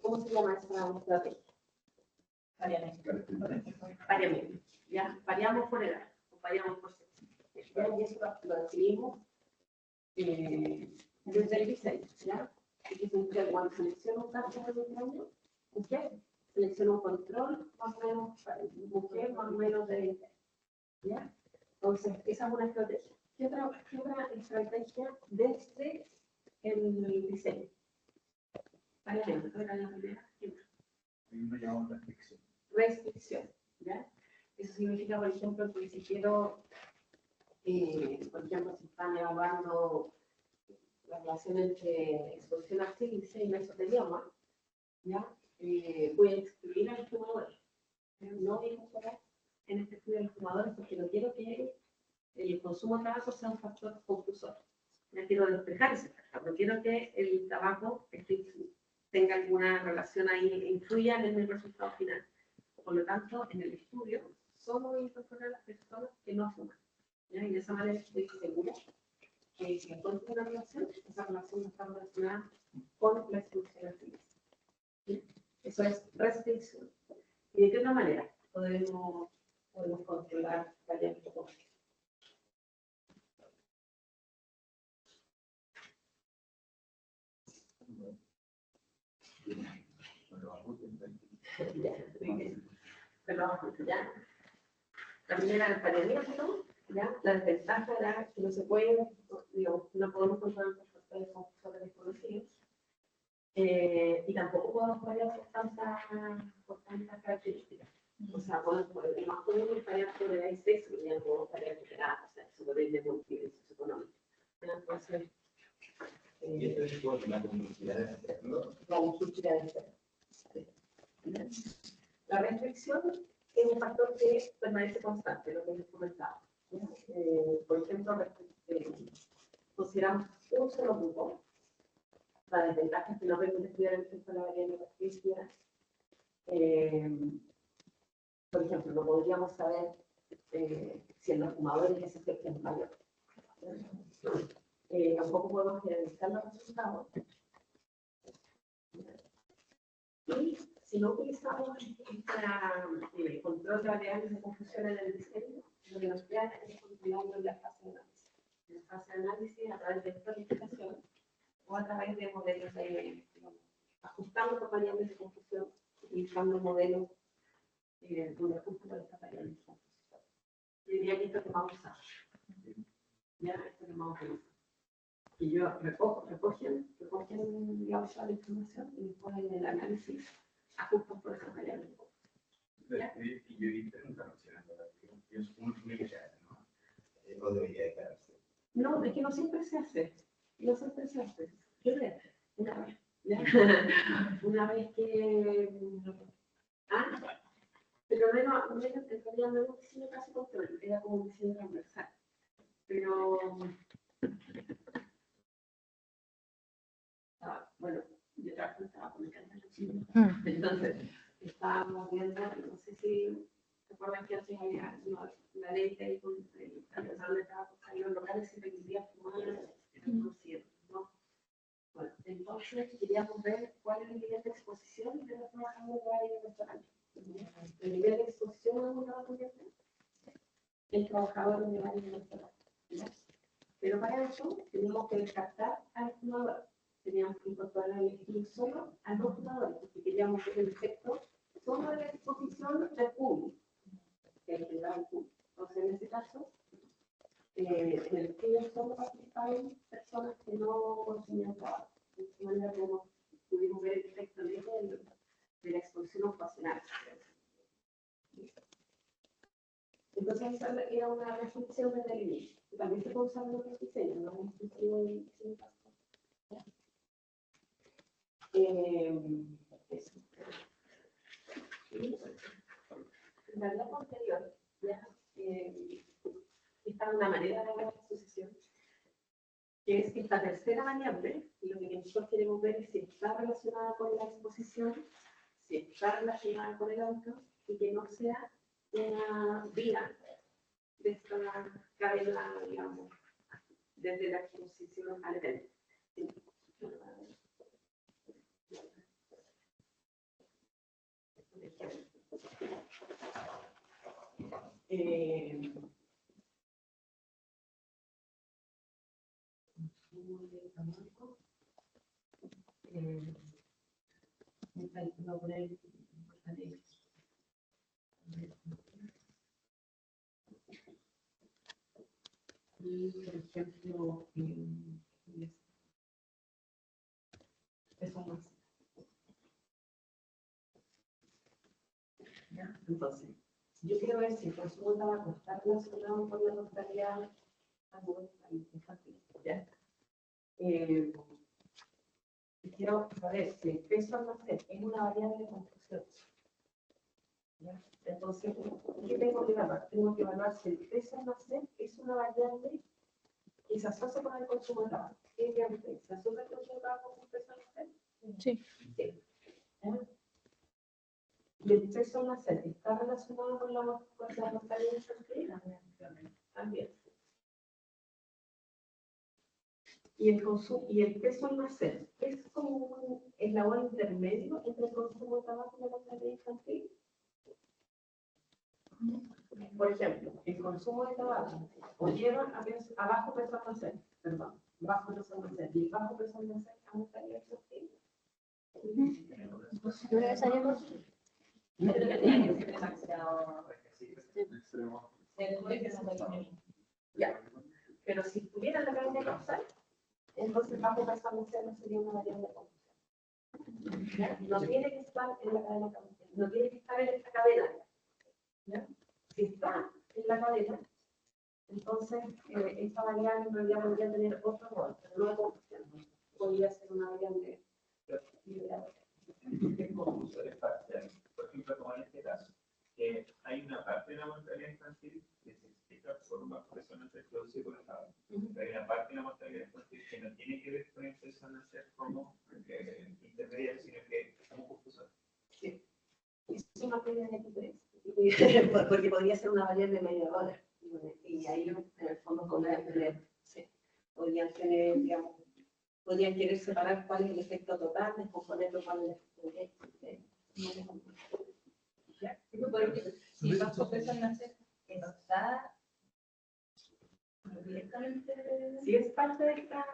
¿Cómo se llama esa estrategia? Variamiento. ¿Ya? Variamos por edad, o variamos por sexo. ¿Ya? Y eso lo definimos desde el diseño. ¿Ya? ¿Qué significa? Cuando selecciono un caso de diseño, mujer, selecciono un control más o menos, mujer más o menos de 20. ¿Ya? Entonces, esa es una estrategia. ¿Qué otra estrategia desde el diseño? Variamiento. ¿Cuál era la primera? Me llamo restricción. Restricción, ¿ya? Eso significa, por ejemplo, que si quiero, por ejemplo, si están evaluando la relación entre exposición al índice y mesotelioma, ¿ya? voy a excluir a los fumadores. No voy a incorporar en este estudio a los fumadores porque no quiero que el consumo de tabaco sea un factor conclusor. Ya quiero despejar ese factor. No quiero que el tabaco tenga alguna relación ahí, influya en el resultado final. Por lo tanto, en el estudio, solo voy a incorporar a las personas que no fuman. ¿Ya? Y de esa manera estoy segura que si encuentro una relación, esa relación no está relacionada con la exclusión activa. ¿Sí? Eso es restricción. ¿Y de qué otra manera podemos controlar variables como esta? Ya. La primera el planeamiento, ya. La desventaja era que no se puede, digo, no podemos controlar los factores confusores desconocidos. Y tampoco podemos variar por tantas características. O sea, más podemos variar por el ICES, y ya no podemos variar por edad, o sea, eso puede ir de multiplicidad socioeconómica. Entonces, Y esto es por la complejidad de hacerlo. la complejidad de hacerlo. La restricción es un factor que permanece constante, lo que les comentaba. Por ejemplo, consideramos un solo grupo. La desventaja es que no permite estudiar el efecto de la variable restrictiva. Por ejemplo, no podríamos saber si en los fumadores ese efecto es mayor. Tampoco podemos generalizar los resultados. Y si no utilizamos el control de variables de confusión en el diseño, lo que nos queda es controlarlo en la fase de análisis. En la fase de análisis, a través de planificación o a través de modelos de, ajustando por variables de confusión, utilizando modelos donde ajusto por estas variables de confusión. Yo diría que esto es lo que vamos a usar. Ya, esto es lo que vamos a usar. Y yo recogen, digamos, la información y después en el análisis ajustan por esas variables. Y yo hice una relación, es un que se hace, ¿no? O debería de quedarse. No, es que no siempre se hace. No siempre se hace. Yo le una vez. ¿Ya? Una vez que. Pero en realidad no era un diseño casi control, era como un diseño transversal. Pero. Bueno, yo trabajo con el canal. Entonces, estábamos viendo, no sé si se acuerdan que antes había la ley de transversal de trabajo en los locales se permitía fumar ¿no? Bueno, entonces queríamos ver cuál es el nivel de exposición de los trabajadores de los restaurantes. El nivel de exposición a un trabajo el trabajador de varios restaurantes. Pero para eso teníamos que descartar al fumador. Teníamos que incorporar al estudio solo a los fumadores, porque queríamos ver el efecto solo de la exposición del público, que generaba el público. Entonces, en ese caso, en el estudio solo participaron personas que no consumían tabaco. De esta manera pudimos ver el efecto de la exposición ocupacional. Entonces, esa era una restricción desde el inicio. También se puede usar en otros diseños, no es exclusivo del diseño básico. Eso. En la etapa anterior, ya está una manera de ver la exposición, que es esta tercera variable, y lo que nosotros queremos ver es si está relacionada con la exposición, si está relacionada con el auto, y que no sea una vía de esta cadena, digamos, desde la exposición al evento. Y, por ejemplo, eso más. ¿Ya? Entonces, yo quiero ver si el consumo de tabaco está relacionado con la mortalidad infantil. ¿Ya? quiero saber si el peso almacén es una variable de construcción. ¿Ya? Entonces, ¿qué tengo que evaluar? Tengo que evaluar si el peso almacén es una variable que se asocia con el consumo de tabaco. ¿Qué creen ustedes? ¿Se asocia el consumo de tabaco con el peso almacén? Sí. Sí. ¿Ya? ¿Y el peso almacén está relacionado con la mortalidad infantil? También. Y el peso almacén es como un eslabón intermedio entre el consumo de tabaco y la mortalidad infantil. Por ejemplo, el consumo de tabaco o lleva a bajo peso almacén, perdón, bajo peso almacén, y el bajo peso almacén a mortalidad infantil. No necesariamente. Extremo. Ya, pero si estuviera en la cadena causal, entonces bajo peso almacén no sería una variable de confusión. ¿Ya? No tiene que estar en la cadena causal, no tiene que estar en esta cadena. ¿Ya? Si está en la cadena, entonces esta variable en realidad podría tener otro rol, pero no de confusión. Podría ser una variable liberada. ¿Qué confusores parciales? Por ejemplo, como en este caso, que hay una parte de la mortalidad infantil que se explica por bajo peso nacer producido por el tabaco. Hay una parte de la mortalidad infantil que no tiene que ver con el peso nacer como intermediario, sino que como confusor. Sí. Es una pérdida de X3, porque podría ser una variable mediadora. Y ahí en el fondo podrían tener, digamos, podrían querer separar cuál es el efecto total, descomponerlo cuál es el efecto directo. Si bajo peso nacer, que no está directamente. Si es parte de esta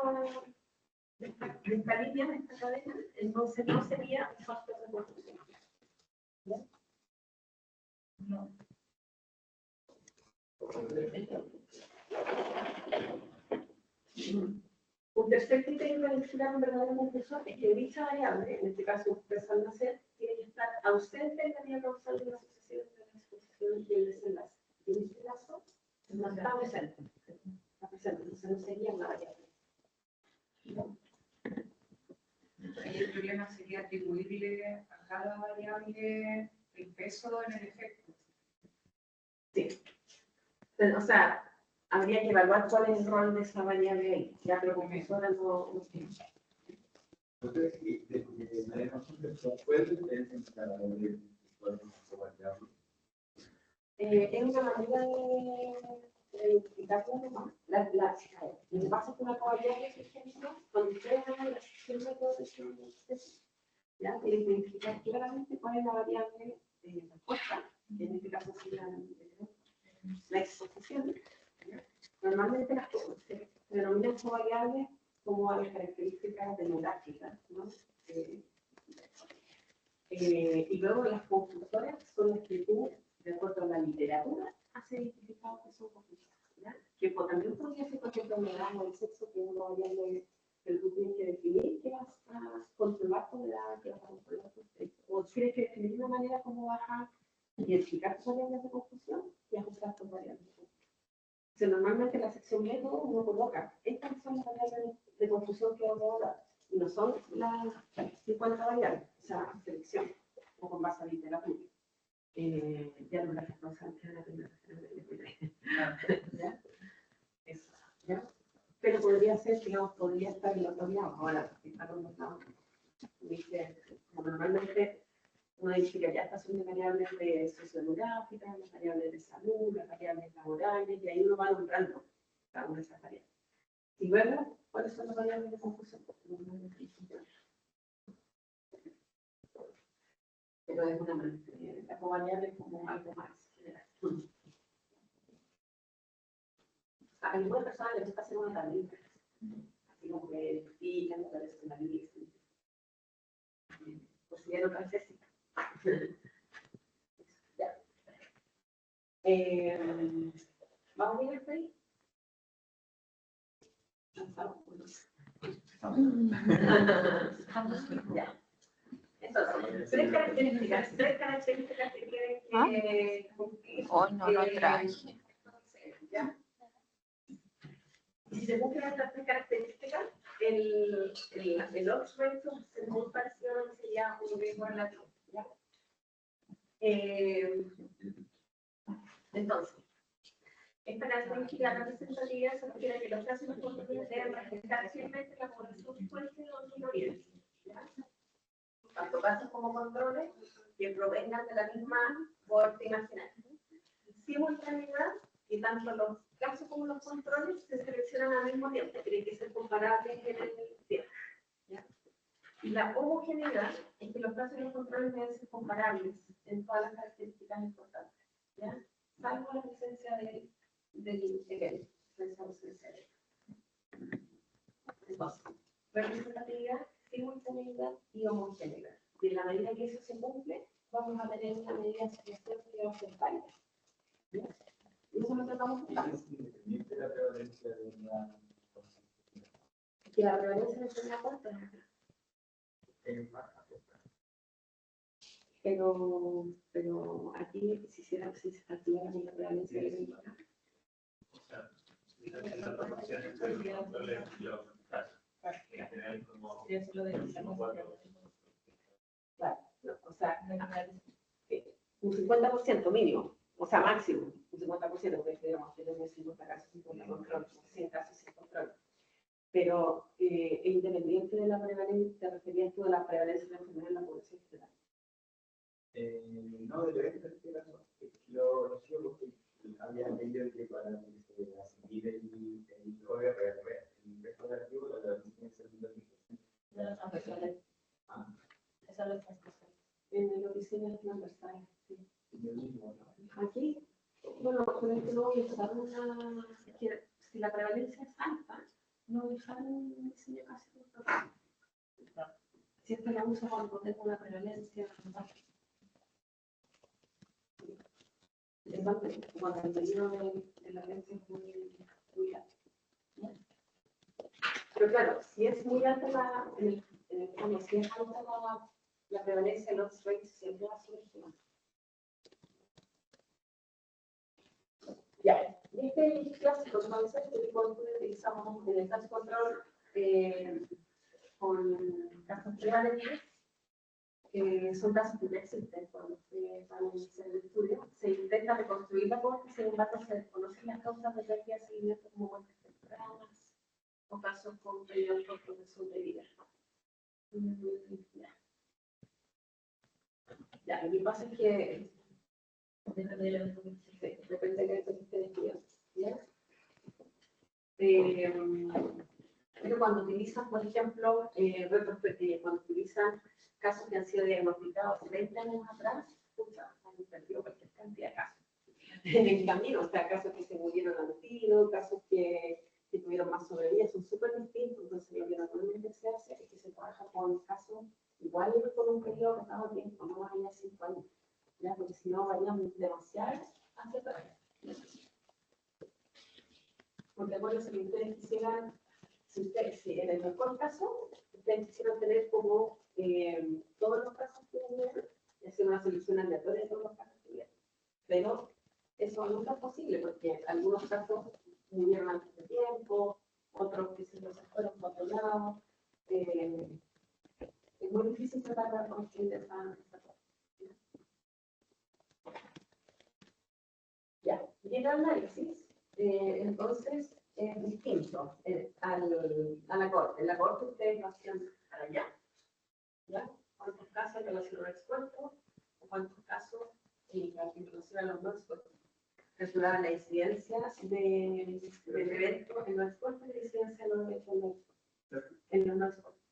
línea, de esta cadena, entonces no sería un factor de construcción. No. Un tercer criterio para identificar un verdadero confusor es que dicha variable, en este caso un peso al nacer, tiene que estar ausente en la vía causal de la sucesión entre la exposición y el desenlace. Y en este caso, no está presente. Está presente, entonces no sería una variable. Ahí el problema sería atribuirle a cada variable el peso en el efecto. Sí. O sea, habría que evaluar cuál es el rol de esa variable ahí. Ya, pero como profesora no tiene. Es una manera de identificarlo nomás. Lo que pasa es que una variable, por ejemplo, cuando ustedes hagan la sección de todo ya, tienen que identificar claramente cuál es la variable de respuesta, que en este caso sería la exposición. Normalmente las cosas se denominan como variables como a las características demográficas, ¿no? Y luego las confusoras son las que tú, de acuerdo a la literatura, has identificado que son confusas, ¿ya? Que también podría ser, por ejemplo, la edad o el sexo, que es una variable que tú tienes que definir, que vas a controlar con la edad, que vas a controlar con el sexo. O tienes que definir una manera como vas a identificar tus variables de confusión y ajustar tus variables de confusión. O sea, normalmente en la sección método uno coloca, estas son las variables de confusión que vamos a hablar, y no son las 50 variables, o sea, selección, o con base a literatura. Ya no las cosas que la primera. ¿Ya? Eso, ¿ya? Pero podría ser, digamos, podría estar en los dos lados. Ahora, está con los lados. Dice, normalmente uno dice que ya estas son las variables sociodemográficas, las variables de salud, las variables laborales, y ahí uno va nombrando cada una de esas variables. Y luego, ¿cuáles son las variables de confusión? Pero es una manera, la covariable como algo más general. A algunas personas les gusta hacer una tablita, así como que explican cuál es la lista. Pues si ya no necesita. Ya. ¿Vamos bien hasta ahí? Ya. Entonces, tres características que tienen que cumplir. Hoy no lo traje. ¿Ya? Y si se cumplen estas tres características, el odds ratio es muy parecido a lo que sería un riesgo relativo. ¿Ya? Entonces, esta característica de la representatividad se refiere a que los casos de oportunidad deben reflejar fielmente la población fuerte o minoría. Tanto casos como controles que provengan de la misma corte imaginaria. Simultaneidad, y tanto los casos como los controles se seleccionan al mismo tiempo, tienen que ser comparables en el tiempo. ¿Ya? Y la homogeneidad es que los casos y los controles deben ser comparables en todas las características importantes, ¿ya? Salvo la presencia del evento, presencia o ausencia de evento. Entonces, representatividad, simultaneidad y homogeneidad. Y en la medida que eso se cumple, vamos a tener una medida de situación que va a ser válida. ¿Ya? Y eso es lo que vamos a buscar. Es independiente de la prevalencia de una. Que la prevalencia de una cuenta. Pero aquí, si se activara la prevalencia de la cuenta. O sea, la proporción entre los controles y los casos. En general, como. Claro, no, o sea, un 50% mínimo, o sea, máximo, un 50%, porque digamos, tenemos 50 casos sin control, 100 casos sin control. Pero es independiente de la prevalencia, te referías tú a la prevalencia de la enfermedad en la población general. No, de verdad que este caso, lo sigo porque había leído que para asumir el OR, el resto relativo, la prevalencia tiene que ser de 20%. De los transversales. Eso es lo transversal. En lo que se llama transversal, sí. Y el mismo, ¿no? Aquí, bueno, con esto no voy a usar una, que si la prevalencia es alta, no voy a usar un diseño casi total. Siempre la uso cuando tengo una prevalencia baja. Exactamente, cuando el periodo de la prevalencia es muy alto. ¿Ya? Pero claro, si es muy alta si es alta la prevalencia de los rates siempre va a subir más. Ya, este es el clásico, entonces, este tipo de estudio utilizamos en el caso control con casos prevalentes, son casos que no existen cuando se van a iniciar el estudio. Se intenta reconstruir la corte, sin embargo, se desconocen las causas de pérdida de seguimiento como muertes tempranas o casos con periodos cortos de sobrevida. Ya, lo que pasa es que depende de lo que se esté estudiando. ¿Ya? Pero cuando utilizan, por ejemplo, cuando utilizan casos que han sido diagnosticados 30 años atrás, pucha, han perdido cualquier cantidad de casos en el camino, o sea, casos que se murieron al tiro, casos que tuvieron más sobrevida, son súper distintos. Entonces, lo que normalmente se hace es que se trabaja con casos igual con un periodo que estaba tiempo, no más allá de 5 años, ¿ya? Porque si no varían demasiado hacia atrás. Porque acuérdense que ustedes quisieran, si en el mejor caso, ustedes quisieran tener como todos los casos que hubieran y hacer una selección aleatoria de todos los casos que hubieran. Pero eso nunca es posible porque algunos casos murieron antes de tiempo, otros que se fueron por otro lado. Es muy difícil tratar de reconstruir esa cosa. Ya, llega el análisis, entonces es distinto a la corte. En la corte ustedes lo hacían para allá, ¿ya? ¿Cuántos casos en relación a los expuestos? ¿Cuántos casos en relación a los no expuestos? Calculaban la incidencia del evento en los expuestos y la incidencia en los no expuestos.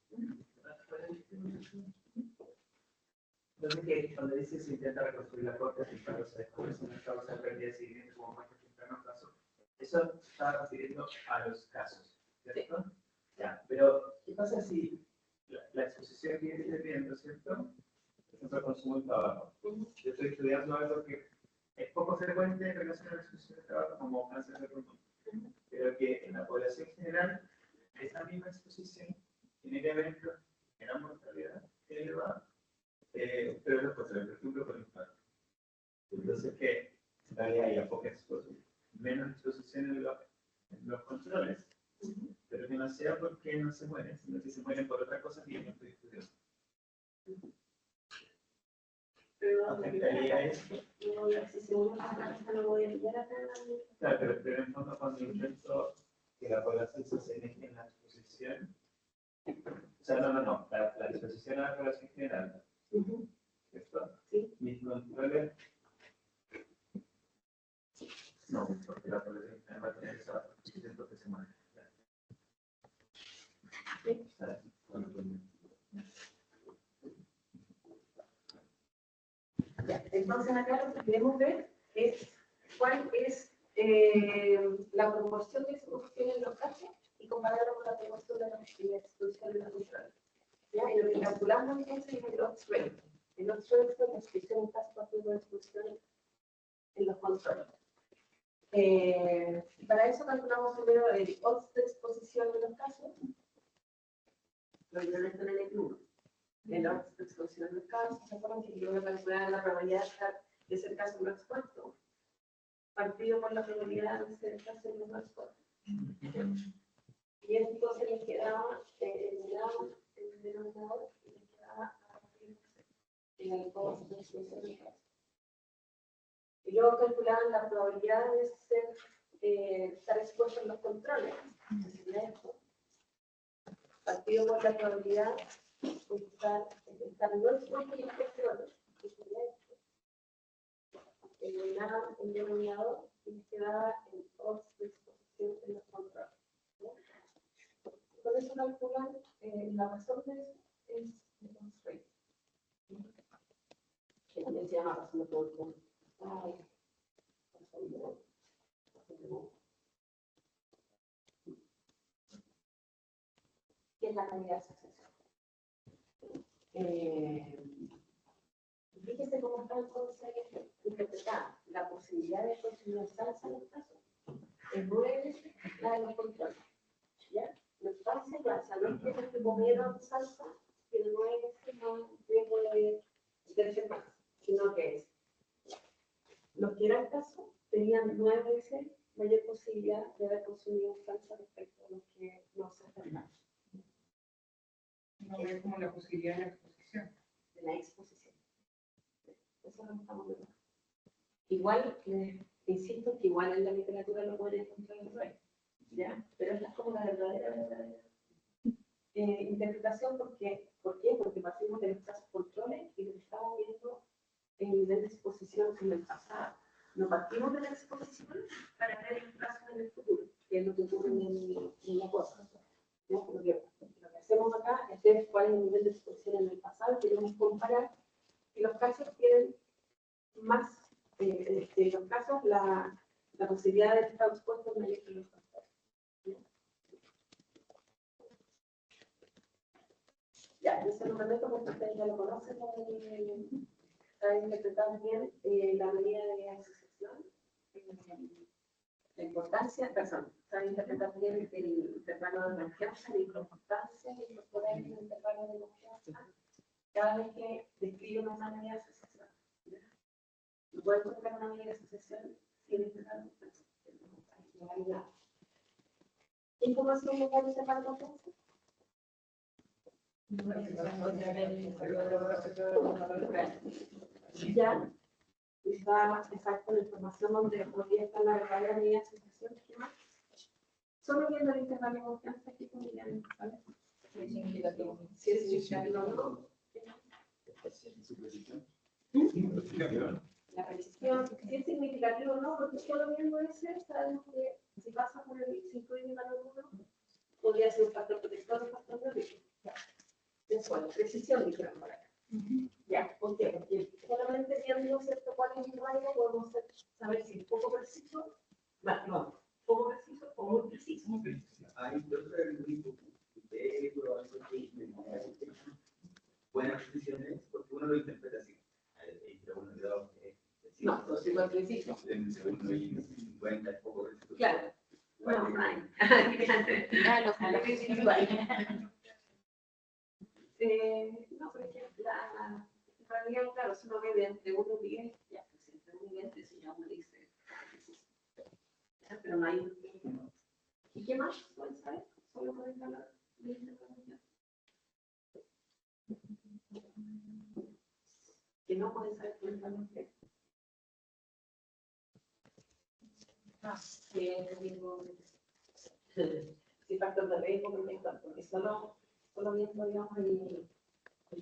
Entonces, que cuando dice se intenta reconstruir la corte, si claro, se descubre una causa de pérdida de seguimiento como muerte temprana caso, eso está refiriendo a los casos, ¿cierto? Sí. Ya, pero ¿qué pasa si la exposición que estoy viendo, ¿cierto? Por ejemplo, consumo de tabaco. Yo estoy estudiando algo que es poco frecuente en relación a la exposición de tabaco como cáncer de pulmón, pero que en la población general, esa misma exposición genera eventos que generan mortalidad elevada. Pero los controles, por ejemplo, con infarto. Entonces, que en realidad haya poca exposición, menos exposición en los controles, pero que no sea porque no se mueren, sino que se mueren por otra cosa que yo no estoy estudiando. Pero ¿Afectaría esto? si se une a la casa, no voy a enviar acá. Claro, pero en fondo cuando intento que la población se asemeje en la exposición, o sea, no, la exposición a la población general, ¿cierto? Sí. Mis controles, no, porque la población general va a tener esa exposición porque se muere. Sí. O sea, Ya, entonces acá lo que queremos ver es cuál es la proporción de exposición en los casos y compararlo con la proporción de la exposición de la control. ¿Ya? Y lo que calculamos entonces es el odds rate. El odds rate es la exposición en caso partido de exposición en los controles. Para eso calculamos primero el odds de exposición en los casos. Lo incremento en el N1. El odds de exposición en los casos. ¿Se acuerdan que yo voy a calcular la probabilidad de ser caso no expuesto? Partido por la probabilidad de ser caso no expuesto. Y entonces les quedaba el denominador y les quedaba en el costo de exposición del caso. Y luego calculaban la probabilidad de estar expuesto en los controles. Partido por la probabilidad de estar no expuesto en los controles. Eliminaban el denominador y les quedaba el odds de exposición en los controles. Por eso calculan, la razón de eso es el odds rate. Que también se llama razón de producción. ¿Qué es la calidad de asociación? Fíjese cómo está entonces interpretada la posibilidad de consumir salsa en los casos. Es 9 veces la de los controles. ¿Ya? Los pases, la salud que comieron salsa, tiene 9 veces más riesgo de ser más, sino que es. Los que eran caso tenían 9 veces mayor posibilidad de haber consumido salsa respecto a los que no se enfermaron. No es como la posibilidad de la exposición. De la exposición. Eso lo estamos viendo. Igual, insisto que igual en la literatura lo pueden encontrar en el ¿ya? Pero esta es como la verdadera interpretación. ¿Por qué? Porque partimos de los casos controles y lo que estamos viendo el nivel de exposición en el pasado. No partimos de la exposición para ver los casos en el futuro, que es lo que ocurre en la cosa. ¿Ya? Lo que hacemos acá es ver cuál es el nivel de exposición en el pasado. Queremos comparar y los casos tienen más, en los casos la posibilidad de estar expuestos es mayor que los controles. Ya, yo se lo prometo porque ustedes ya lo conocen, saben interpretar bien la medida de asociación, la importancia, saben interpretar bien el intervalo de confianza, la importancia de incorporar el intervalo de confianza cada vez que describe una medida de asociación. No pueden colocar una medida de asociación sin intervalo de confianza. ¿Información local de intervalo de confianza? Ya está exacto la información donde podría estar la verdadera medida de asociación. ¿Qué más? Solo viendo el intervalo de confianza aquí con Miriam, ¿sabes? Si es significativo o no. La precisión, si es significativo o no, porque solo viendo ese sabemos que si pasa por el 5 y valor 1, podría ser un factor protector o un factor de riesgo. Después, precisión dijeron por acá. Ya, ¿por qué? Porque solamente viendo cierto cuál es el radio podemos saber si es poco preciso, no, poco preciso o muy preciso. Hay dos algoritmos de buenas decisiones porque uno lo interpreta así. Entre 1 y 2 no, 2 igual preciso. entre 1 y 50 es poco preciso. Claro. No, no hay. A la vez igual. No, por ejemplo, en realidad, claro, si uno ve de entre 1 y 10, ya, pues entre 1 y 10, eso ya uno dice, pero no hay. ¿Y qué más? ¿Pueden saber? solo por el valor de intercambio. Que no pueden saber por el valor de. Sí, factor de riesgo, porque solo viendo, digamos, el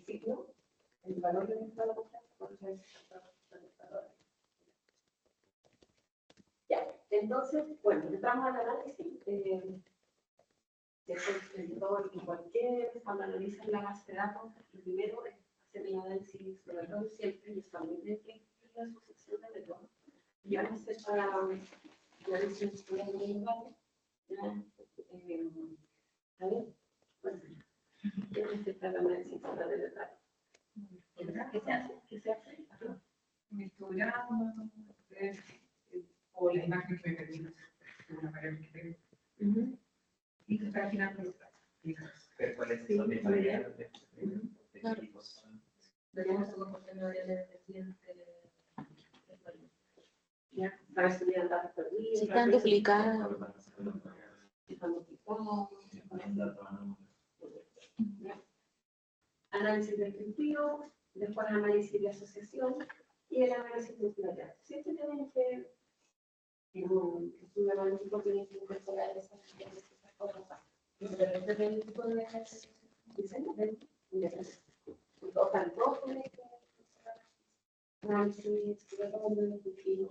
ciclo, el valor de mercado confianza, por eso es factor de valor. Ya, entonces, bueno, entramos al análisis. Igual que cuando analizan la base de datos, lo primero es hacer el análisis exploratorio siempre y establecer qué es la asociación de métodos. Y ahora hacer para análisis exploratorio. A ver, bueno, ¿qué es el análisis exploratorio? ¿Qué se hace? ¿Qué se hace? Un histograma o la imagen que me permite una pared que tengo. Y que está al final con los datos. Pero ¿cuáles son mis variables de qué tipo son? Deberíamos hacer un porcentaje del siguiente. ¿Ya? Para estudiar datos perdidos. Si están duplicadas. Están duplicados. Análisis descriptivo, después análisis de asociación y el análisis multivariable. Siempre tienen que, en un estudio analítico, tienen que incorporar esas cosas. Depende del tipo de ejercicio. O tanto, análisis descriptivo,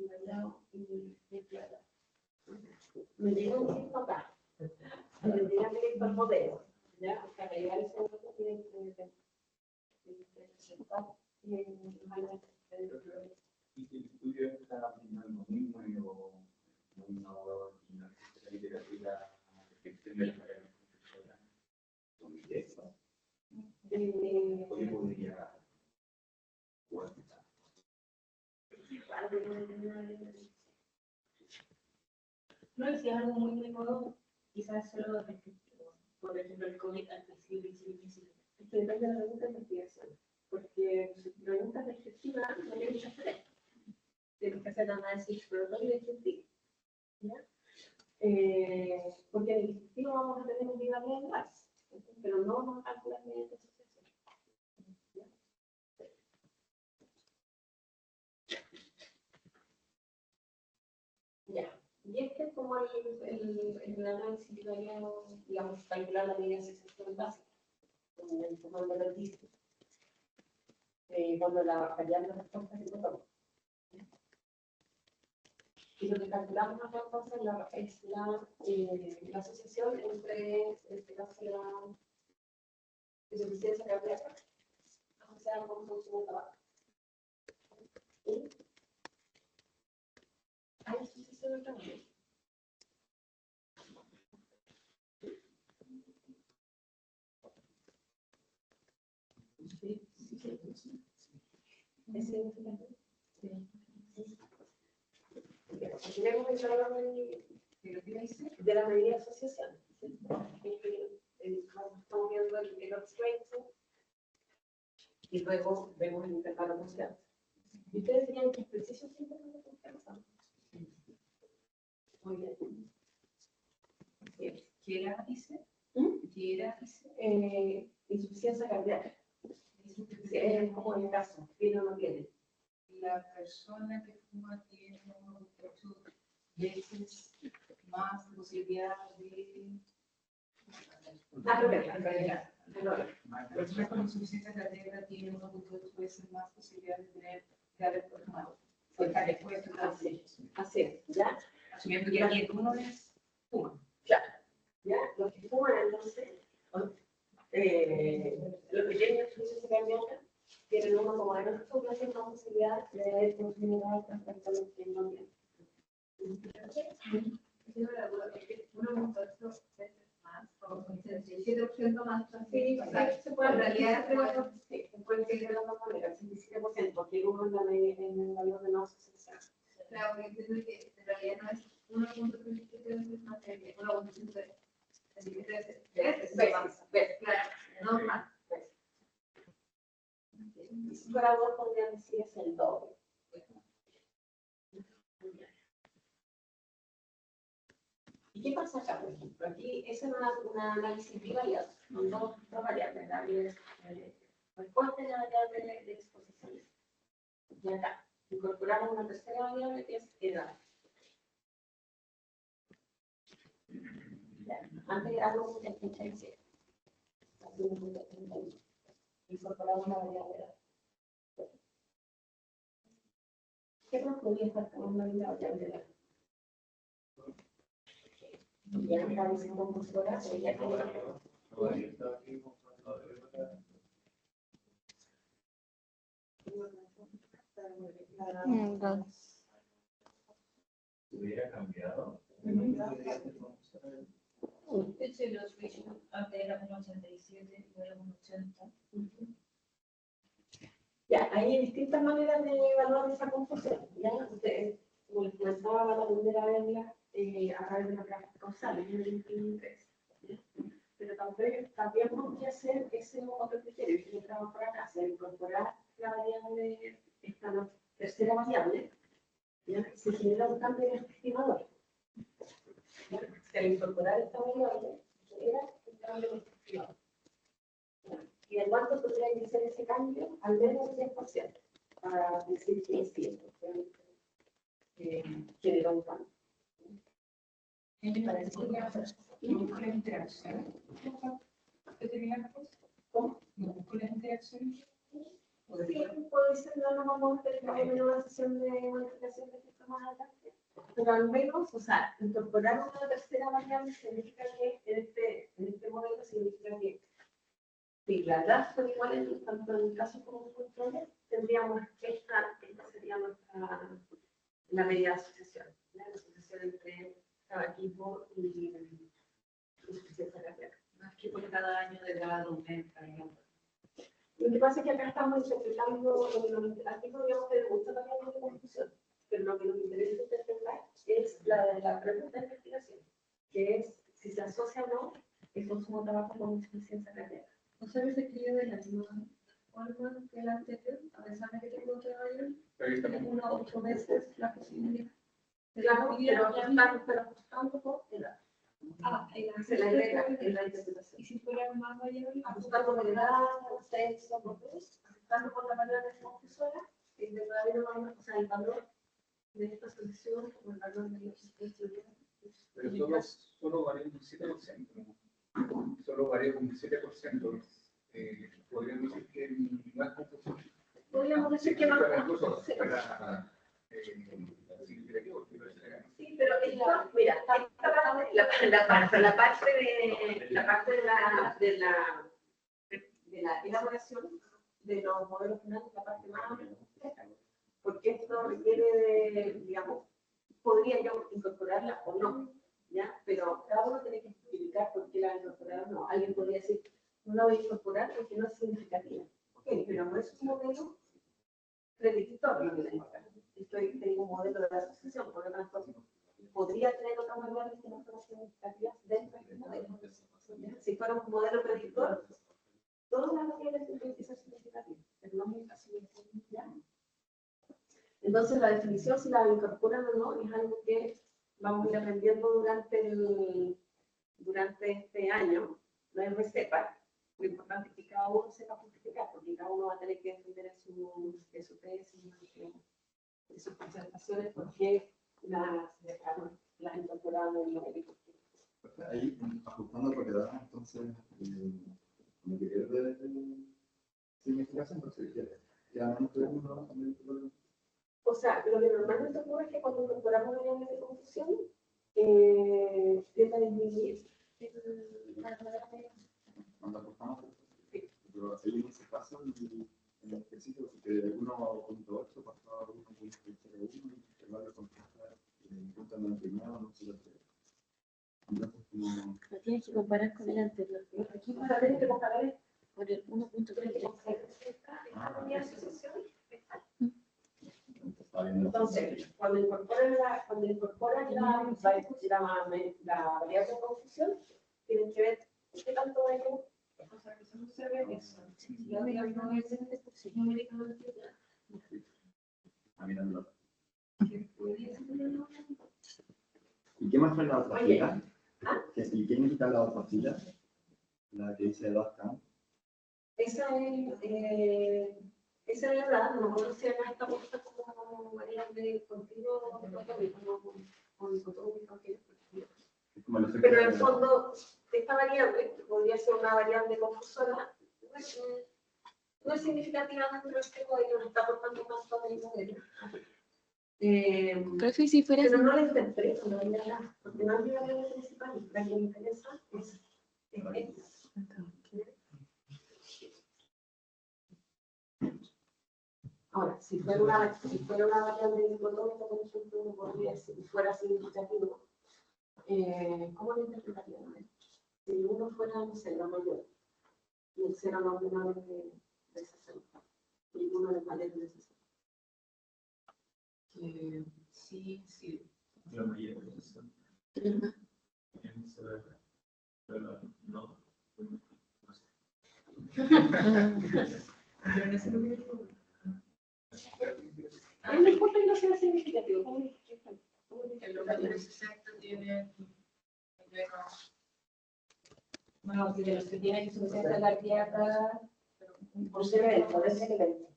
variado y multivariable. Me digan que es acá. Me digan que es el modelo. ¿Ya? Para llegar a ese modelo tienen que presentar y Y si el estudio está aplicando muy nuevo, muy innovador, y no existe la literatura que extiende la carrera son directos, hoy podría cuantificar. No, y si es algo muy nuevo, quizás solo descriptivo. Por ejemplo, el COVID al principio. depende de la pregunta de investigación, porque si preguntas descriptivas no hay mucha diferencia. Tienes que hacer análisis exploratorio y descriptivo. ¿Ya? Porque en el descriptivo vamos a tener un nivel de enlace, pero no vamos a calcular mediante asociación. ¿Ya? Ya. Y este es como el análisis variado, digamos, calcular la medida de asociación básica, con el comando del disco. Cuando la variable de respuesta se toma. Y lo que calculamos acá entonces es la asociación entre, en este caso, la insuficiencia cardíaca asociada con consumo de tabaco. ¿Hay asociación de tabaco? Sí, sí, sí. ¿Es significativo? Sí. Tenemos que hablar de la medida de asociación. Estamos viendo el obstruction y luego vemos el intervalo de confianza. ¿Y ustedes dirían que es preciso ese intervalo de confianza? Muy bien. Bien. ¿Qué era, dice? ¿Qué era, dice? Insuficiencia cardíaca. Es como el caso, tiene o no tiene. La persona que fuma tiene 1.8 veces más posibilidad de... La persona con insuficiencia cardíaca tiene 1.8 veces más posibilidad de tener de haber fumado. Así es, ¿ya? Asumiendo que aquí uno es fuma. ¿Ya? Los que fuman, entonces, los que tienen insuficiencia cardíaca tienen 1,8 veces más posibilidad de haber consumido altas cantidades de no bien. Sí, se puede, en realidad se puede decir de las dos maneras, 17%, porque uno en el valor de no asociación. Claro, que entiendo que en realidad no es 1.37 veces más que 1.37 veces. Claro, no más. Y si fuera 2, podrían decir es el doble. ¿Y qué pasa acá, por ejemplo? Aquí es una análisis bivariado, con dos variables, la respuesta y la variable de exposiciones. Y acá incorporamos una tercera variable que es edad. Ya, antes era algo de fecha y cierre. Incorporamos la variable edad. ¿Qué más podría estar con una variable de edad? Ya la visión compulsora sería que ¿Hubiera cambiado? Ese los ratios antes era 1,87 y ahora 1,80. ya, hay distintas maneras de evaluar esa confusión. Ya, ustedes, como les comentaba, van a aprender a verla a través de la gráfica causal, en el 23. Pero también podría hacer ese otro criterio que yo trabajo por acá, hacer incorporar la variable, esta tercera variable, ¿ya? Se genera un cambio en este estimador. ¿Ya? Si al incorporar esta variable, genera un cambio en este estimador. ¿Ya? ¿Y en cuánto podría ser ese cambio? Al menos un 10%, para decir que es cierto, generó un cambio. Para decir ¿Y busco la interacción? ¿cómo? ¿No busco la interacción? Sí, puede ser, no nos vamos a tener una sesión de modificación de esto más adelante, pero al menos, o sea, incorporar una tercera variable significa que en este modelo significa que si las datos son iguales tanto en el caso como en el control, tendríamos esta sería la medida de asociación, la asociación entre tabaquismo y insuficiencia cardíaca. Más que por cada año de edad aumenta, digamos. Lo que pasa es que acá estamos interpretando, aquí podríamos tener muchas variables de confusión, pero lo que nos interesa interpretar es la pregunta de investigación, que es si se asocia o no el consumo de tabaco con insuficiencia cardíaca. ¿No sabes se escribe de la misma forma que el anterior? A pesar de que tengo otra variable, una o 8 veces la posibilidad. Claro, pero ajustando por edad. Se la agrega en la interpretación. Y si fuera más variable, Ajustando por edad, por sexo, por dos, ajustando por la variable confusora, el verdadero valor, o sea, el valor de esta solución o el valor de los Pero solo varía un 7%, ¿no? Solo varía un 7%. Podríamos decir que no es confusión. podríamos decir que más. Sí, pero mira, la parte de la elaboración de los modelos finales, la parte más compleja, porque esto requiere de, digamos, podría yo incorporarla o no, ¿ya? Pero cada uno tiene que justificar por qué la va a incorporar o no. Alguien podría decir, no la voy a incorporar porque no es significativa. Ok, pero no es un modelo predictor lo que la incorpora. Tengo un modelo de asociación, por lo tanto, podría tener otras variables que no son significativas dentro de este modelo. Si fuera un modelo predictor, todas las variables tendrían que ser significativas, pero no es el caso. ¿Ya? Entonces, la definición, si la incorporan o no, es algo que vamos a ir aprendiendo durante este año. No hay receta. Lo importante es que cada uno sepa justificar, porque cada uno va a tener que defender en su tesis, en sus presentaciones, por qué las incorporaron en el modelo. Ahí, ajustando por edad, entonces, me pierde significación, porque ya no tenemos O sea, lo que normalmente ocurre es que cuando incorporamos variables de confusión, tiende a disminuir cuando ajustamos. Pero ahí se pasa en el ejercicio, porque de 1.8 pasó a 1.01 y el valor contrasta en punto 99, no sé. Entonces, como... Lo tienes que comparar con el anterior. aquí para ver que comparar Con el 1.3. Entonces, cuando incorporan la variable de confusión, tienen que ver qué tanto hay que. O sea, que solo se ve eso. ¿Y qué más fue la otra? Oye, ¿Y quién indica la otra fila? La que dice Bascan. Esa es verdad, no me acuerdo si además está puesta como variable continuo o dicotómica, Es como el efecto pero en el de- fondo esta variable, que podría ser una variable confusora, no es significativa dentro de este modelo, no está aportando tanto a mi modelo. Profe, si fuera Pero así, no la interpreto, no había nada, porque no es mi variable principal, la que me interesa es esta. Ahora, si fuera una variable dicotómica, por ejemplo, uno podría, si fuera significativo, ¿cómo lo interpretaría? Si uno fuera, no sé, la mayor, y el cero no es menor de 60, y uno es mayor de 60. Sí, sí. La mayoría de eso. ¿verdad? Pero no. Pero no sé lo que digo. No me importa que no sea significativo, ¿cómo lo explican? El local de 60 tiene menos. Bueno, si de los que tienen insuficiencia cardíaca, Por ser el poder ser el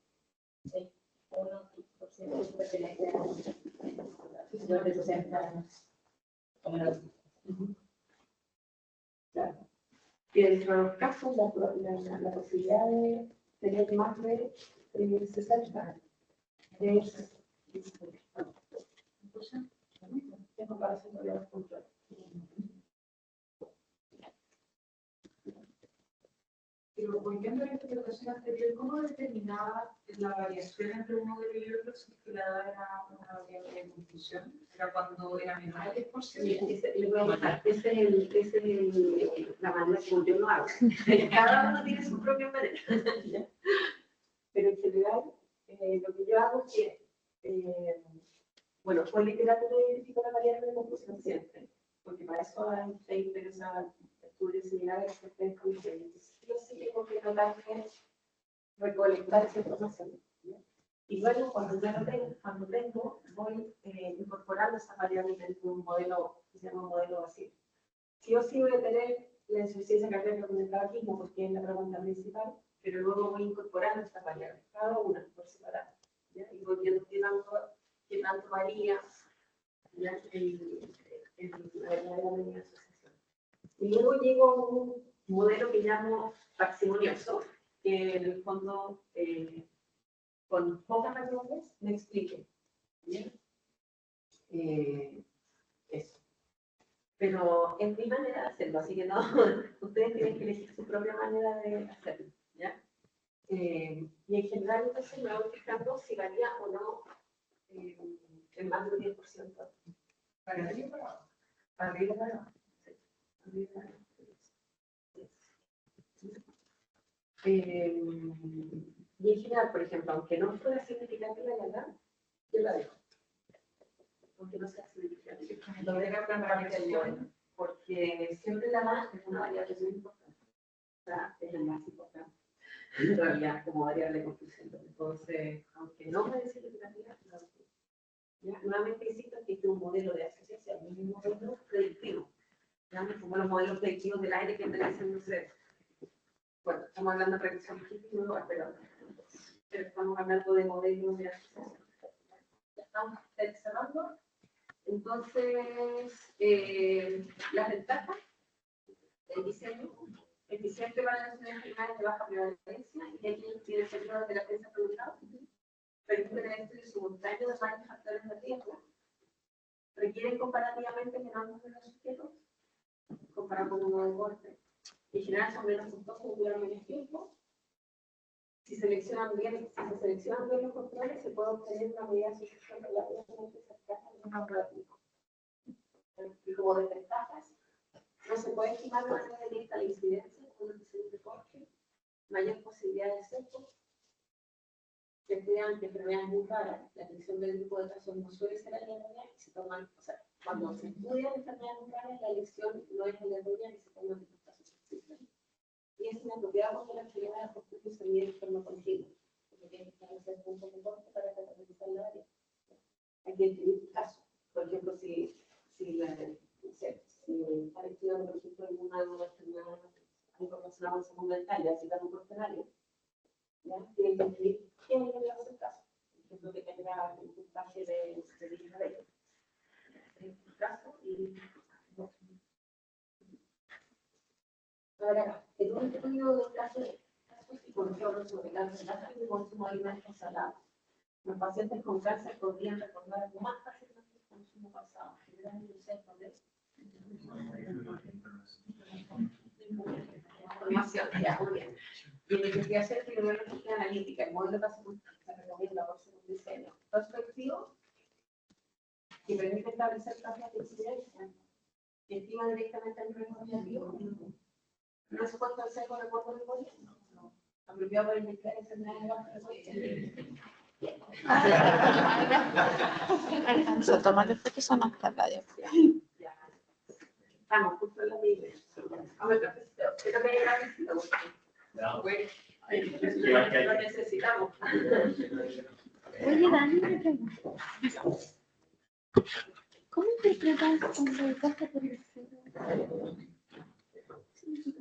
1% de supervivencia, superior de 60 o menos. Claro. Y dentro de los casos, la posibilidad de tener más de 60 es en comparación con los controles. Pero volviendo a la interpretación anterior, ¿cómo determinaba la variación entre un modelo y otro si es que la daba era una variable de confusión? ¿Era cuando era menor al 10%? Le voy a mostrar, esa es la manera como yo lo hago. Cada uno tiene su propia manera. Pero en general, lo que yo hago es que, bueno, con literatura identifico la variable de confusión siempre, porque para eso hay interesados estudios similares que estén con diferentes. Yo sí tengo que tratar de recolectar esa información. ¿Ya? Y luego, cuando tengo, voy incorporando esa variable dentro de un modelo que se llama un modelo vacío. Sí o sí voy a tener la insuficiencia cardíaca con el tabaquismo, porque es la pregunta principal, pero luego voy incorporando estas variables, cada una por separado. ¿Ya? Y voy viendo qué tanto varía, ¿ya? La verdadera medida de asociación. Y luego llego a un modelo que llamo parsimonioso, que en el fondo, con pocas variables, me explique. ¿Bien? Eso. Pero es mi manera de hacerlo, así que no, ustedes tienen que elegir su propia manera de hacerlo. ¿Ya? Y en general, entonces me voy fijando si varía o no en más del 10%. Para arriba y para abajo. Para arriba y para abajo. Sí. Arriba y para abajo. Y en general, por ejemplo, aunque no fuera significativa la edad, yo la dejo. Aunque no sea significativa. Lo dejo para variación, porque siempre la edad es una variable muy importante. O sea, es la más importante. En realidad, como variable de confusión. Entonces, aunque no fuera significativa, la dejo. ¿Ya? Nuevamente insisto que este es un modelo de asociación, no es un modelo predictivo. ¿Ya? Como los modelos predictivos del aire que te dicen, no sé. Bueno, estamos hablando de predicción positiva, pero estamos hablando de modelos de asociación. Ya estamos cerrando. Entonces, las ventajas del diseño eficiente para las unidades primarias de baja prevalencia y aquí tiene sentido de la prensa preguntado. Permite el estudio simultáneo de varios factores de riesgo. Requieren comparativamente menores de los sujetos, comparado con uno de corte. En general son menos costosos y duran menos tiempo. Si se seleccionan bien los controles, se puede obtener una medida de asociación relativamente cercana al número relativo. Y como desventajas, no se puede estimar de manera directa la incidencia con los diseños de corte, mayor posibilidad de sesgo, que prevean muy rara, la elección del grupo de casos no suele ser aleatoria y se toman, o sea, cuando se estudian enfermedades muy raras, la elección no es aleatoria y se toman los casos que existen. Y es inapropiado porque la enfermedad de estudio se mide en forma continua, porque tiene que establecer puntos de corte para caracterizar la área. Hay que escribir casos. Por ejemplo, si Para estudiar, por ejemplo, alguna enfermedad relacionada con salud mental, ya si un cuestionario, ¿ya? Tienen que escribir quién le hace el caso. Por ejemplo, que tenga un puntaje de ley. En este caso, y ahora, en un estudio de casos y por ejemplo sobre cáncer de consumo de alimentos salados, los pacientes con cáncer podrían recordar más fácilmente el consumo pasado, generando un centro de información, ya, muy bien. Y en investigación epidemiológica analítica, el modelo de se recomienda por ser un diseño prospectivo que permite establecer tasas de incidencia que estima directamente el riesgo negativo. No es puesto al seco de acuerdo del gobierno, apropiado para investigar enfermedades de baja frecuencia. Alcanzó a tomarle fotos a más radio. Estamos justo en la misma. A ver, creo que hay una visita. No. Bueno, Lo lo necesitamos. Oye, Dani, una pregunta. ¿Cómo interpretas cuando pasa por el cero? Sí.